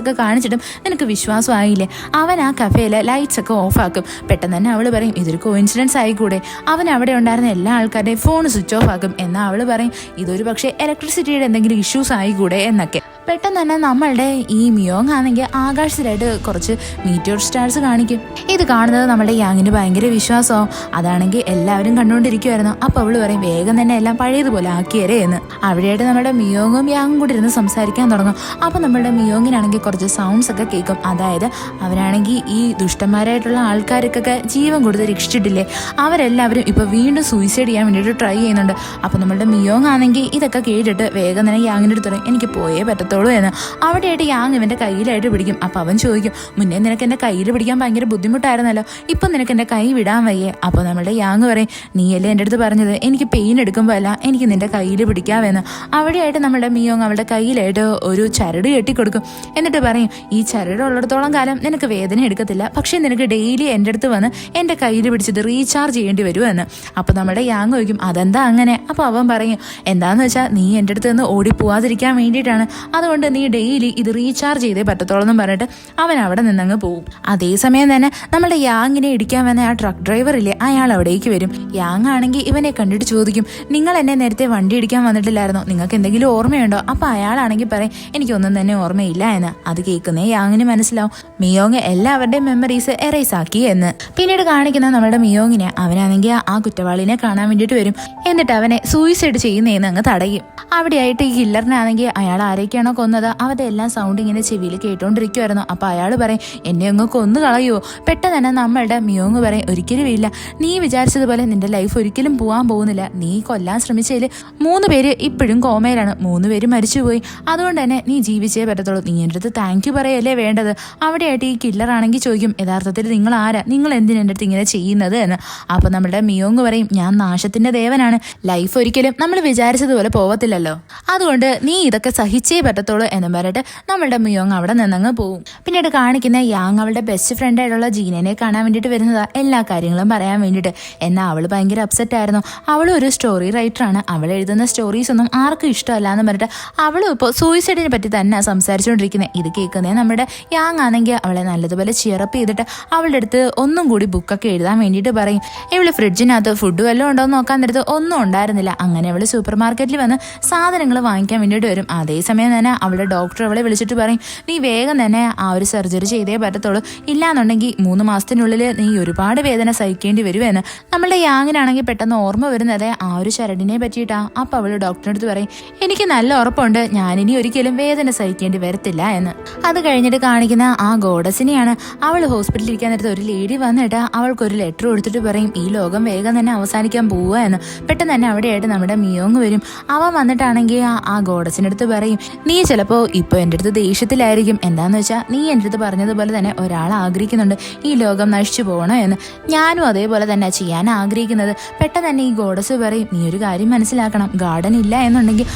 ഒക്കെ കാണിച്ചിട്ടും നിനക്ക് വിശ്വാസമായില്ലേ? അവൻ ആ കഫേയിലെ ലൈറ്റ്സ് ഒക്കെ ഓഫ് ആക്കും. പെട്ടെന്ന് തന്നെ അവൾ പറയും, ഇതൊരു കോയിൻസിഡൻസ് ആയിക്കൂടെ? അവൻ അവിടെ ഉണ്ടായിരുന്ന എല്ലാ ആൾക്കാരുടെയും ഫോൺ സ്വിച്ച് ഓഫ് ആക്കും. എന്നാൽ അവൾ പറയും, ഇതൊരു പക്ഷേ ഇലക്ട്രിസിറ്റിയുടെ എന്തെങ്കിലും ഇഷ്യൂസ് ആയിക്കൂടെ എന്നൊക്കെ. പെട്ടെന്ന് തന്നെ നമ്മളുടെ ഈ മിയോങ് ആണെങ്കിൽ ആകാശത്തിലായിട്ട് കുറച്ച് മീറ്റിയോർ സ്റ്റാർസ് കാണിക്കും. ഇത് കാണുന്നത് നമ്മുടെ യാങ്ങിന് ഭയങ്കര വിശ്വാസമാവും. അതാണെങ്കിൽ എല്ലാവരും കണ്ടുകൊണ്ടിരിക്കുമായിരുന്നു. അപ്പോൾ അവൾ പറയും, വേഗം തന്നെ എല്ലാം പഴയതുപോലെ ആക്കിയരേ എന്ന്. അവിടെയായിട്ട് നമ്മുടെ മിയോങ്ങും യാങ്ങും കൂടി ഇരുന്ന് സംസാരിക്കാൻ തുടങ്ങും. അപ്പോൾ നമ്മുടെ മിയോങ്ങിനാണെങ്കിൽ കുറച്ച് സൗണ്ട്സ് ഒക്കെ കേൾക്കും. അതായത് അവരാണെങ്കിൽ ഈ ദുഷ്ടന്മാരായിട്ടുള്ള ആൾക്കാർക്കൊക്കെ ജീവൻ കൊടുത്ത് രക്ഷിച്ചിട്ടില്ലേ, അവരെല്ലാവരും ഇപ്പോൾ വീണ്ടും സൂയിസൈഡ് ചെയ്യാൻ വേണ്ടിയിട്ട് ട്രൈ ചെയ്യുന്നുണ്ട്. അപ്പോൾ നമ്മളുടെ മിയോങ് ആണെങ്കിൽ ഇതൊക്കെ കേട്ടിട്ട് വേഗം തന്നെ യാങ്ങിൻ്റെ അടുത്ത് പറയും, എനിക്ക് പോയേ പറ്റത്തുള്ളൂ, പറ്റത്തുള്ളൂ എന്ന്. അവിടെയായിട്ട് യാങ് ഇവന്റെ കയ്യിലായിട്ട് പിടിക്കും. അപ്പൊ അവൻ ചോദിക്കും, മുന്നേ നിനക്ക് എന്റെ കയ്യിൽ പിടിക്കാൻ ഭയങ്കര ബുദ്ധിമുട്ടായിരുന്നല്ലോ, ഇപ്പൊ നിനക്ക് എന്റെ കൈ വിടാൻ വയ്യേ? അപ്പൊ നമ്മുടെ യാങ് പറയും, നീയല്ലേ എൻ്റെ അടുത്ത് പറഞ്ഞത് എനിക്ക് പെയിൻ എടുക്കുമ്പോ അല്ല എനിക്ക് നിന്റെ കയ്യിൽ പിടിക്കാമെന്ന്. അവിടെയായിട്ട് നമ്മുടെ മിയോങ് അവളുടെ കയ്യിലായിട്ട് ഒരു ചരട് കെട്ടിക്കൊടുക്കും. എന്നിട്ട് പറയും, ഈ ചരട് ഉള്ളിടത്തോളം കാലം നിനക്ക് വേദന എടുക്കത്തില്ല, പക്ഷെ നിനക്ക് ഡെയിലി എൻ്റെ അടുത്ത് വന്ന് എൻ്റെ കയ്യിൽ പിടിച്ചിട്ട് റീചാർജ് ചെയ്യേണ്ടി വരുമെന്ന്. അപ്പൊ നമ്മുടെ യാങ് ചോദിക്കും, അതെന്താ അങ്ങനെ? അപ്പൊ അവൻ പറയും, എന്താന്ന് വെച്ചാൽ നീ എൻ്റെ അടുത്ത് നിന്ന് ഓടിപ്പോവാതിരിക്കാൻ വേണ്ടിയിട്ടാണ്, അതുകൊണ്ട് നീ ഡെയിലി ഇത് റീചാർജ് ചെയ്തേ പറ്റത്തോളം എന്ന് പറഞ്ഞിട്ട് അവൻ അവിടെ നിന്നങ്ങ് പോവും. അതേസമയം തന്നെ നമ്മുടെ യാങ്ങിനെ ഇടിക്കാൻ വന്ന ആ ട്രക്ക് ഡ്രൈവർ ഇല്ലേ, അയാൾ അവിടേക്ക് വരും. യാങ് ആണെങ്കിൽ ഇവനെ കണ്ടിട്ട് ചോദിക്കും, നിങ്ങൾ എന്നെ നേരത്തെ വണ്ടി ഇടിക്കാൻ വന്നിട്ടില്ലായിരുന്നോ, നിങ്ങൾക്ക് എന്തെങ്കിലും ഓർമ്മയുണ്ടോ? അപ്പൊ അയാളാണെങ്കിൽ പറയും, എനിക്കൊന്നും തന്നെ ഓർമ്മയില്ല എന്ന്. അത് കേൾക്കുന്നേ യാങ്ങിന് മനസ്സിലാവും മിയോങ് എല്ലാവരുടെയും മെമ്മറീസ് എറേസ് ആക്കി എന്ന്. പിന്നീട് കാണിക്കുന്ന നമ്മുടെ മിയോങ്ങിനെ, അവനാണെങ്കിൽ ആ കുറ്റവാളിനെ കാണാൻ വേണ്ടിയിട്ട് വരും. എന്നിട്ട് അവനെ സൂയിസൈഡ് ചെയ്യുന്നതെന്ന് അങ്ങ് തടയും. അവിടെയായിട്ട് ഈ കില്ലറിനാണെങ്കിൽ അയാൾ ആരൊക്കെയാണോ കൊന്നത് അവരുടെ എല്ലാം സൗണ്ട് ഇങ്ങനെ ചെവിയിൽ കേട്ടോണ്ടിരിക്കുമായിരുന്നു. അപ്പൊ അയാൾ പറയും, എന്നെ അങ്ങ് കൊന്നു കളയുമോ? പെട്ടെന്ന് തന്നെ നമ്മളുടെ മിയോങ് പറയും, ഒരിക്കലും ഇല്ല, നീ വിചാരിച്ചതുപോലെ നിന്റെ ലൈഫ് ഒരിക്കലും പോകാൻ പോകുന്നില്ല. നീ കൊല്ലാൻ ശ്രമിച്ചതിൽ 3 പേര് ഇപ്പോഴും കോമയിലാണ്, 3 പേര് മരിച്ചുപോയി, അതുകൊണ്ട് തന്നെ നീ ജീവിച്ചേ പറ്റത്തുള്ളൂ. നീ എൻ്റെ അടുത്ത് താങ്ക് യു പറയല്ലേ വേണ്ടത്. അവിടെയായിട്ട് ഈ കില്ലറാണെങ്കിൽ ചോദിക്കും, യഥാർത്ഥത്തിൽ നിങ്ങൾ ആരാ, നിങ്ങൾ എന്തിനാ എൻ്റെ അടുത്ത് ഇങ്ങനെ ചെയ്യുന്നത് എന്ന്. അപ്പൊ നമ്മുടെ മിയോങ് പറയും, ഞാൻ നാശത്തിന്റെ ദേവനാണ്, ലൈഫ് ഒരിക്കലും നമ്മൾ വിചാരിച്ചതുപോലെ പോവത്തില്ലല്ലോ, അതുകൊണ്ട് നീ ഇതൊക്കെ സഹിച്ചേ പറ്റത്തുള്ളൂ എന്ന് പറഞ്ഞിട്ട് നമ്മളുടെ മിയോങ് അവിടെ നിന്നങ്ങ് പോവും. പിന്നീട് കാണിക്കുന്ന യാങ് അവളുടെ ബെസ്റ്റ് ഫ്രണ്ട് ആയിട്ടുള്ള ജീനനെ കാണാൻ വേണ്ടിയിട്ട് വരുന്നതാ, എല്ലാ കാര്യങ്ങളും പറയാൻ വേണ്ടിയിട്ട്. എന്നാൽ അവൾ ഭയങ്കര അപ്സെറ്റ് ആയിരുന്നു. അവൾ ഒരു സ്റ്റോറി റൈറ്ററാണ്, അവൾ എഴുതുന്ന സ്റ്റോറീസ് ഒന്നും ആർക്കും ഇഷ്ടമല്ല എന്ന് പറഞ്ഞിട്ട് അവളും ഇപ്പോൾ സൂയിസൈഡിനെ പറ്റി തന്നെ സംസാരിച്ചുകൊണ്ടിരിക്കുന്നത്. ഇത് കേൾക്കുന്നത് നമ്മുടെ യാങ് ആണെങ്കിൽ അവളെ നല്ലതുപോലെ ചിയറപ്പ് ചെയ്തിട്ട് അവളുടെ അടുത്ത് ഒന്നും കൂടി ബുക്കൊക്കെ എഴുതാൻ വേണ്ടിയിട്ട് പറയും. ഇവള് ഫ്രിഡ്ജിനകത്ത് ഫുഡ് വല്ലതും ഉണ്ടോ എന്ന് നോക്കാൻ നേരത്ത് ഒന്നും ഉണ്ടായിരുന്നില്ല. അങ്ങനെ അവള് സൂപ്പർ മാർക്കറ്റിൽ വന്ന് സാധനങ്ങൾ വാങ്ങിക്കാൻ വേണ്ടിയിട്ട് വരും. അതേസമയം തന്നെ അവളുടെ ഡോക്ടർ അവളെ വിളിച്ചിട്ട് പറയും, നീ വേഗം തന്നെ ആ ഒരു സർജറി ചെയ്തേ പറ്റത്തുള്ളൂ, ഇല്ലാന്നുണ്ടെങ്കിൽ 3 മാസത്തിനുള്ളിൽ നീ ഒരുപാട് വേദന സഹിക്കേണ്ടി വരുമെന്ന്. നമ്മളുടെ യാങ്ങിനാണെങ്കിൽ പെട്ടെന്ന് ഓർമ്മ വരുന്നത് ആ ഒരു ചരടിനെ പറ്റിയിട്ടാ. അപ്പൊ അവള് ഡോക്ടറിന്റെ അടുത്ത് പറയും, എനിക്ക് നല്ല ഉറപ്പുണ്ട് ഞാനിനി ഒരിക്കലും വേദന സഹിക്കേണ്ടി വരത്തില്ല എന്ന്. അത് കഴിഞ്ഞിട്ട് കാണിക്കുന്ന ആ ഗോഡസിനെയാണ്. അവൾ ഹോസ്പിറ്റലിൽ ഇരിക്കാൻ നേരത്തെ ഒരു ലേഡി വന്നിട്ട് അവൾക്കൊരു ലെറ്റർ കൊടുത്തിട്ട് പറയും, ഈ ലോകം വേഗം തന്നെ അവസാനിക്കാൻ പോവുക എന്ന്. പെട്ടെന്ന് തന്നെ അവിടെയായിട്ട് നമ്മുടെ മിയോങ് വരും. അവൻ വന്നിട്ടാണെങ്കിൽ ആ ഗോഡസിന്റെ അടുത്ത് പറയും, നീ ചിലപ്പോൾ ഇപ്പോൾ എൻ്റെ അടുത്ത് ദേഷ്യത്തിലായിരിക്കും, എന്താന്ന് വെച്ചാൽ നീ എൻ്റെ അടുത്ത് പറഞ്ഞതുപോലെ തന്നെ ഒരാൾ ആഗ്രഹിക്കുന്നുണ്ട് ഈ ലോകം നശിച്ചു പോകണോ എന്ന്. ഞാനും അതേപോലെ തന്നെ ചെയ്യാൻ ആഗ്രഹിക്കുന്നത്. പെട്ടെന്ന് തന്നെ ഈ ഗോഡസ് പറയും, നീ ഒരു കാര്യം മനസ്സിലാക്കണം, ഗാർഡൻ ഇല്ല എന്നുണ്ടെങ്കിൽ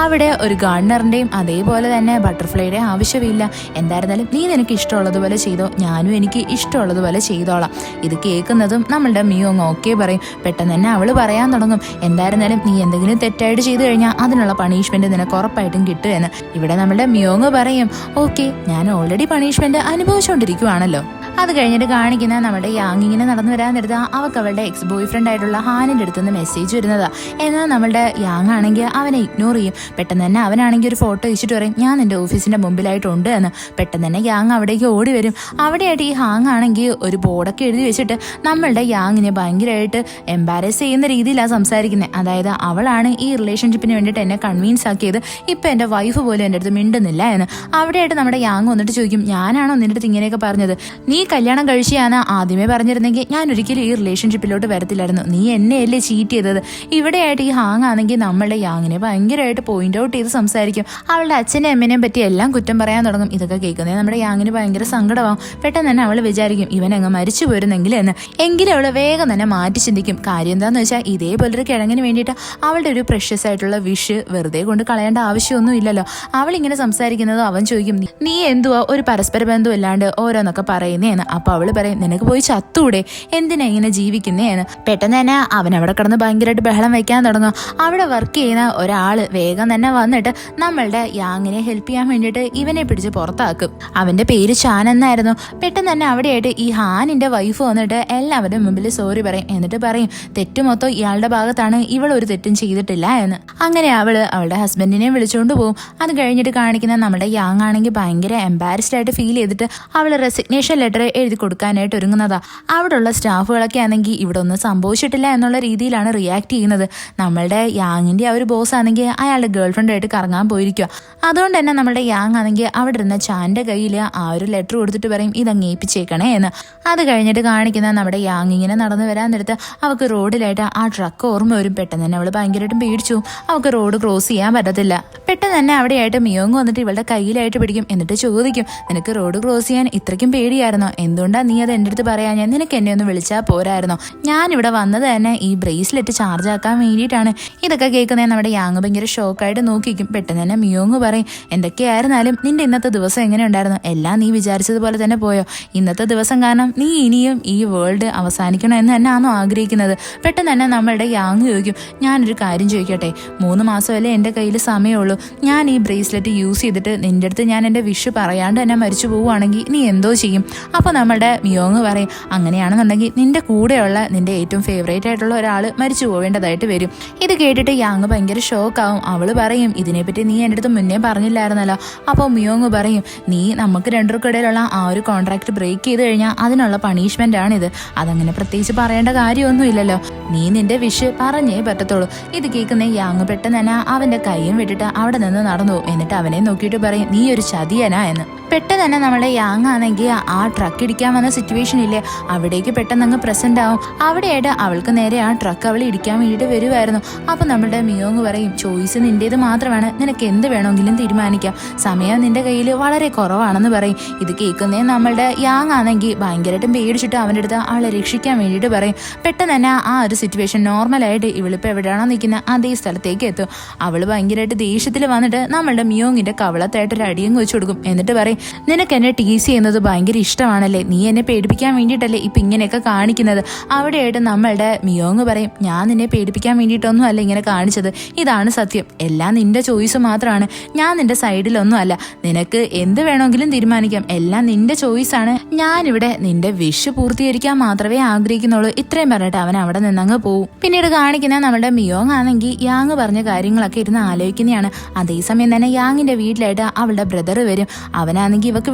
അവിടെ ഒരു ഗാർഡനറിന്റെയും അതേപോലെ തന്നെ ബട്ടർഫ്ലൈയുടെയും ആവശ്യമില്ല. എന്തായിരുന്നാലും നീ നിനക്ക് ഇഷ്ടമുള്ളതുപോലെ ചെയ്തോ, ഞാനും എനിക്ക് ഇഷ്ടമുള്ളതുപോലെ ചെയ്തോളാം. ഇത് കേൾക്കുന്നതും നമ്മളുടെ മിയോങ് ഓക്കെ പറയും. പെട്ടെന്ന് തന്നെ അവള് പറയാൻ തുടങ്ങും, എന്തായിരുന്നാലും നീ എന്തെങ്കിലും തെറ്റായിട്ട് ചെയ്തു കഴിഞ്ഞാൽ അതിനുള്ള പണിഷ്മെന്റ് നിനക്ക് ഉറപ്പായിട്ടും കിട്ടുമെന്ന്. ഇവിടെ നമ്മളുടെ മിയോങ് പറയും, ഓക്കെ, ഞാൻ ഓൾറെഡി പണിഷ്മെന്റ് അനുഭവിച്ചുകൊണ്ടിരിക്കുവാണല്ലോ. അത് കഴിഞ്ഞിട്ട് കാണിക്കുന്ന നമ്മുടെ യാങ് ഇങ്ങനെ നടന്നു വരാൻ നേരത്ത് അവൾക്ക് അവളുടെ എക്സ് ബോയ് ഫ്രണ്ട് ആയിട്ടുള്ള ഹാനിന്റെ അടുത്ത് നിന്ന് മെസ്സേജ് വരുന്നതാ. എന്നാൽ നമ്മളുടെ യാങ് ആണെങ്കിൽ അവനെ ഇഗ്നോർ ചെയ്യും. പെട്ടെന്ന് തന്നെ അവനാണെങ്കിൽ ഒരു ഫോട്ടോ വെച്ചിട്ട് പറയും, ഞാൻ നിന്റെ ഓഫീസിന്റെ മുമ്പിലായിട്ടുണ്ട് എന്ന്. പെട്ടെന്ന് തന്നെ യാങ് അവിടേക്ക് ഓടി വരും. അവിടെയായിട്ട് ഈ ഹാങ് ആണെങ്കിൽ ഒരു ബോർഡൊക്കെ എഴുതി വെച്ചിട്ട് നമ്മളുടെ യാങ്ങിനെ ഭയങ്കരമായിട്ട് എംബാരസ് ചെയ്യുന്ന രീതിയിലാണ് സംസാരിക്കുന്നത്. അതായത് അവളാണ് ഈ റിലേഷൻഷിപ്പിന് വേണ്ടിയിട്ട് എന്നെ കൺവീൻസ് ആക്കിയത്, ഇപ്പൊ എന്റെ വൈഫ് പോലും എൻ്റെ അടുത്ത് മിണ്ടുന്നില്ല എന്ന്. അവിടെയായിട്ട് നമ്മുടെ യാങ് വന്നിട്ട് ചോദിക്കും, ഞാനാണോ നിന്റെ അടുത്ത് ഇങ്ങനെയൊക്കെ പറഞ്ഞത്? നീ കല്യാണം കഴിച്ചാണ് ആദ്യമേ പറഞ്ഞിരുന്നെങ്കിൽ ഞാൻ ഒരിക്കലും ഈ റിലേഷൻഷിപ്പിലോട്ട് വരത്തില്ലായിരുന്നു, നീ എന്നെയല്ലേ ചീറ്റ് ചെയ്തത്. ഇവിടെയായിട്ട് ഈ ഹാങ് ആണെങ്കിൽ നമ്മളുടെ യാങ്ങിനെ ഭയങ്കരമായിട്ട് പോയിന്റ് ഔട്ട് ചെയ്ത് സംസാരിക്കും. അവളുടെ അച്ഛനെ അമ്മേനെയും പറ്റി എല്ലാം കുറ്റം പറയാൻ തുടങ്ങും. ഇതൊക്കെ കേൾക്കുന്നത് നമ്മുടെ യാങ്ങിന് ഭയങ്കര സങ്കടമാവും. പെട്ടെന്ന് തന്നെ അവൾ വിചാരിക്കും, ഇവനങ്ങ് മരിച്ചു പോരുന്നെങ്കിൽ എന്ന്. എങ്കിലും അവള് വേഗം തന്നെ മാറ്റി ചിന്തിക്കും. കാര്യം എന്താന്ന് വെച്ചാൽ ഇതേപോലൊരു കിഴങ്ങിന് വേണ്ടിയിട്ട് അവളുടെ ഒരു പ്രഷ്യസ് ആയിട്ടുള്ള വിഷ് വെറുതെ കൊണ്ട് കളയേണ്ട ആവശ്യമൊന്നും ഇല്ലല്ലോ. അവൾ ഇങ്ങനെ സംസാരിക്കുന്നതോ അവൻ ചോദിക്കും, നീ എന്തുവാ ഒരു പരസ്പര ബന്ധം ഇല്ലാണ്ട് ഓരോന്നൊക്കെ പറയുന്നേന്ന്. അപ്പൊ അവള് പറയും, നിനക്ക് പോയി ചത്തൂടെ, എന്തിനാ ഇങ്ങനെ ജീവിക്കുന്നേന്ന്. പെട്ടെന്ന് തന്നെ അവൻ അവിടെ കിടന്ന് ഭയങ്കരമായിട്ട് ബഹളം വെക്കാൻ തുടങ്ങും. അവിടെ വർക്ക് ചെയ്യുന്ന ഒരാള് വേഗം തന്നെ വന്നിട്ട് നമ്മളുടെ യാങ്ങിനെ ഹെൽപ്പ് ചെയ്യാൻ വേണ്ടിയിട്ട് ഇവനെ പിടിച്ച് പുറത്താക്കും. അവന്റെ പേര് ഷാൻ എന്നായിരുന്നു. പെട്ടെന്ന് തന്നെ അവിടെയായിട്ട് ഈ ഹാനിന്റെ വൈഫ് വന്നിട്ട് എല്ലാവരുടെ മുമ്പിൽ സോറി പറയും. എന്നിട്ട് പറയും, തെറ്റ് മൊത്തം ഇയാളുടെ ഭാഗത്താണ്, ഇവൾ ഒരു തെറ്റും ചെയ്തിട്ടില്ല എന്ന്. അങ്ങനെ അവള് അവളുടെ ഹസ്ബൻഡിനെ വിളിച്ചുകൊണ്ട് പോകും. അത് കഴിഞ്ഞിട്ട് കാണിക്കുന്ന നമ്മുടെ യാങ് ആണെങ്കിൽ ഭയങ്കര എംബാരസ്ഡ് ആയിട്ട് ഫീൽ ചെയ്തിട്ട് അവള് റെസിഗ്നേഷൻ ലെറ്റർ എഴുതി കൊടുക്കാനായിട്ട് ഒരുങ്ങുന്നതാ. അവിടെയുള്ള സ്റ്റാഫുകളൊക്കെ ആണെങ്കിൽ ഇവിടെ ഒന്നും സംഭവിച്ചിട്ടില്ല എന്നുള്ള രീതിയിലാണ് റിയാക്ട് ചെയ്യുന്നത്. നമ്മളുടെ യാങ്ങിന്റെ ആ ഒരു ബോസ് ആണെങ്കിൽ അയാളുടെ ഗേൾഫ്രണ്ടായിട്ട് കറങ്ങാൻ പോയിരിക്കുക. അതുകൊണ്ട് തന്നെ നമ്മളുടെ യാങ് ആണെങ്കിൽ അവിടെ ഇരുന്ന ചാന്റെ കയ്യിൽ ആ ഒരു ലെറ്റർ കൊടുത്തിട്ട് പറയും, ഇതങ്ങ് ഏൽപ്പിച്ചേക്കണേ എന്ന്. അത് കഴിഞ്ഞിട്ട് കാണിക്കുന്ന നമ്മുടെ യാങ് ഇങ്ങനെ നടന്നു വരാൻ നേരത്ത് അവൾക്ക് റോഡിലായിട്ട് ആ ട്രക്ക് ഓർമ്മ വരും. പെട്ടെന്ന് തന്നെ അവള് ഭയങ്കരമായിട്ടും പേടിച്ചു. അവൾക്ക് റോഡ് ക്രോസ് ചെയ്യാൻ പറ്റത്തില്ല. പെട്ടെന്ന് തന്നെ അവിടെയായിട്ട് മിയോങ് വന്നിട്ട് ഇവളുടെ കയ്യിലായിട്ട് പിടിക്കും. എന്നിട്ട് ചോദിക്കും, നിനക്ക് റോഡ് ക്രോസ് ചെയ്യാൻ ഇത്രയ്ക്കും പേടിയായിരുന്നോ? എന്തുകൊണ്ടാ നീ അത് എൻ്റെ അടുത്ത് പറയാൻ? ഞാൻ നിനക്ക് എന്നെ ഒന്ന് വിളിച്ചാൽ പോരായിരുന്നോ? ഞാനിവിടെ വന്നത് തന്നെ ഈ ബ്രേസ്ലെറ്റ് ചാർജ് ആക്കാൻ വേണ്ടിയിട്ടാണ്. ഇതൊക്കെ കേൾക്കുന്നേ നമ്മുടെ യാങ് ഭയങ്കര ഷോക്കായിട്ട് നോക്കിക്കും. പെട്ടെന്ന് തന്നെ മിയോങ് പറയും, എന്തൊക്കെയായിരുന്നാലും നിന്റെ ഇന്നത്തെ ദിവസം എങ്ങനെ ഉണ്ടായിരുന്നു? എല്ലാം നീ വിചാരിച്ചതുപോലെ തന്നെ പോയോ? ഇന്നത്തെ ദിവസം കാരണം നീ ഇനിയും ഈ വേൾഡ് അവസാനിക്കണം എന്ന് തന്നെയാണോ ആഗ്രഹിക്കുന്നത്? പെട്ടെന്ന് തന്നെ നമ്മളുടെ യാങ് ചോദിക്കും, ഞാനൊരു കാര്യം ചോദിക്കട്ടെ, 3 മാസമല്ലേ എൻ്റെ കയ്യിൽ സമയമുള്ളൂ. ഞാൻ ഈ ബ്രേസ്ലെറ്റ് യൂസ് ചെയ്തിട്ട് നിന്റെ അടുത്ത് ഞാൻ എൻ്റെ വിഷ് പറയാണ്ട് തന്നെ മരിച്ചു പോവുകയാണെങ്കിൽ നീ എന്തോ ചെയ്യും? അപ്പോൾ നമ്മളുടെ മിയോങ് പറയും, അങ്ങനെയാണെന്നുണ്ടെങ്കിൽ നിന്റെ കൂടെയുള്ള നിന്റെ ഏറ്റവും ഫേവറേറ്റ് ആയിട്ടുള്ള ഒരാൾ മരിച്ചു പോവേണ്ടതായിട്ട് വരും. ഇത് കേട്ടിട്ട് യാങ് ഭയങ്കര ഷോക്കാവും. അവള് പറയും, ഇതിനെപ്പറ്റി നീ എൻ്റെ അടുത്ത് മുന്നേ പറഞ്ഞില്ലായിരുന്നല്ലോ. അപ്പോൾ മിയോങ് പറയും, നീ നമുക്ക് രണ്ടുപേർക്കിടയിലുള്ള ആ ഒരു കോൺട്രാക്ട് ബ്രേക്ക് ചെയ്ത് കഴിഞ്ഞാൽ അതിനുള്ള പണിഷ്മെന്റ് ആണിത്. അതങ്ങനെ പ്രത്യേകിച്ച് പറയേണ്ട കാര്യമൊന്നുമില്ലല്ലോ. നീ നിന്റെ വിഷ് പറഞ്ഞേ പറ്റത്തുള്ളൂ. ഇത് കേൾക്കുന്ന യാങ് പെട്ടെന്ന് തന്നെ അവന്റെ കൈയും വിട്ടിട്ട് അവിടെ നിന്ന് നടന്നു പോകും. എന്നിട്ട് അവനെ നോക്കിയിട്ട് പറയും, നീ ഒരു ചതിയനാ എന്ന്. പെട്ടെന്ന് തന്നെ നമ്മുടെ യാങ് ആണെങ്കിൽ ആ ട്രക്ക് ഇടിക്കാൻ വന്ന സിറ്റുവേഷൻ ഇല്ലേ, അവിടേക്ക് പെട്ടെന്ന് അങ്ങ് പ്രസന്റ് ആവും. അവിടെയായിട്ട് അവൾക്ക് നേരെ ആ ട്രക്ക് അവൾ ഇടിക്കാൻ വേണ്ടിയിട്ട് വരുമായിരുന്നു. അപ്പൊ നമ്മുടെ മിയോങ് പറയും, ചോയ്സ് നിന്റേത് മാത്രമാണ്, നിനക്ക് എന്ത് വേണമെങ്കിലും തീരുമാനിക്കാം, സമയം നിന്റെ കയ്യിൽ വളരെ കുറവാണെന്ന് പറയും. ഇത് കേൾക്കുന്നേ നമ്മളുടെ യാങ് ആണെങ്കിൽ ഭയങ്കരമായിട്ടും പേടിച്ചിട്ട് അവൻ്റെ അടുത്ത് അവളെ രക്ഷിക്കാൻ വേണ്ടിയിട്ട് പറയും. പെട്ടെന്ന് തന്നെ ആ ഒരു സിറ്റുവേഷൻ നോർമലായിട്ട് ഇവളിപ്പോൾ എവിടെയാണോ നിൽക്കുന്ന അതേ സ്ഥലത്തേക്ക് എത്തും. അവള് ഭയങ്കരമായിട്ട് ദേഷ്യത്തിൽ വന്നിട്ട് നമ്മളുടെ മിയോങ്ങിന്റെ കവളത്തായിട്ട് ഒരു അടിയും വെച്ചു കൊടുക്കും. എന്നിട്ട് പറയും, നിനക്ക് എന്നെ ടീസ് ചെയ്യുന്നത് ഭയങ്കര ഇഷ്ടമാണല്ലേ, നീ എന്നെ പേടിപ്പിക്കാൻ വേണ്ടിയിട്ടല്ലേ ഇപ്പം ഇങ്ങനെയൊക്കെ കാണിക്കുന്നത്? അവിടെയായിട്ട് നമ്മളുടെ മിയോങ് പറയും, ഞാൻ നിന്നെ പേടിപ്പിക്കാൻ വേണ്ടിയിട്ടൊന്നും അല്ല ഇങ്ങനെ കാണിച്ചത്, ഇതാണ് സത്യം, എല്ലാം നിന്റെ ചോയ്സ് മാത്രമാണ്, ഞാൻ നിന്റെ സൈഡിലൊന്നും അല്ല, നിനക്ക് എന്ത് വേണമെങ്കിലും തീരുമാനിക്കാം, എല്ലാം നിന്റെ ചോയ്സാണ്, ഞാനിവിടെ നിന്റെ വിഷ് പൂർത്തീകരിക്കാൻ മാത്രമേ ആഗ്രഹിക്കുന്നുള്ളൂ. ഇത്രയും പറഞ്ഞിട്ട് അവൻ അവിടെ നിന്നങ്ങ് പോവും. പിന്നീട് കാണിക്കുന്ന നമ്മുടെ മിയോങ് ആണെങ്കിൽ യാങ് പറഞ്ഞ കാര്യങ്ങളൊക്കെ ഇരുന്ന് ആലോചിക്കുന്നതാണ്. അതേസമയം തന്നെ യാങ്ങിന്റെ വീട്ടിലായിട്ട് അവളുടെ ബ്രദർ വരും. അവനാണെങ്കിൽ ഇവക്ക്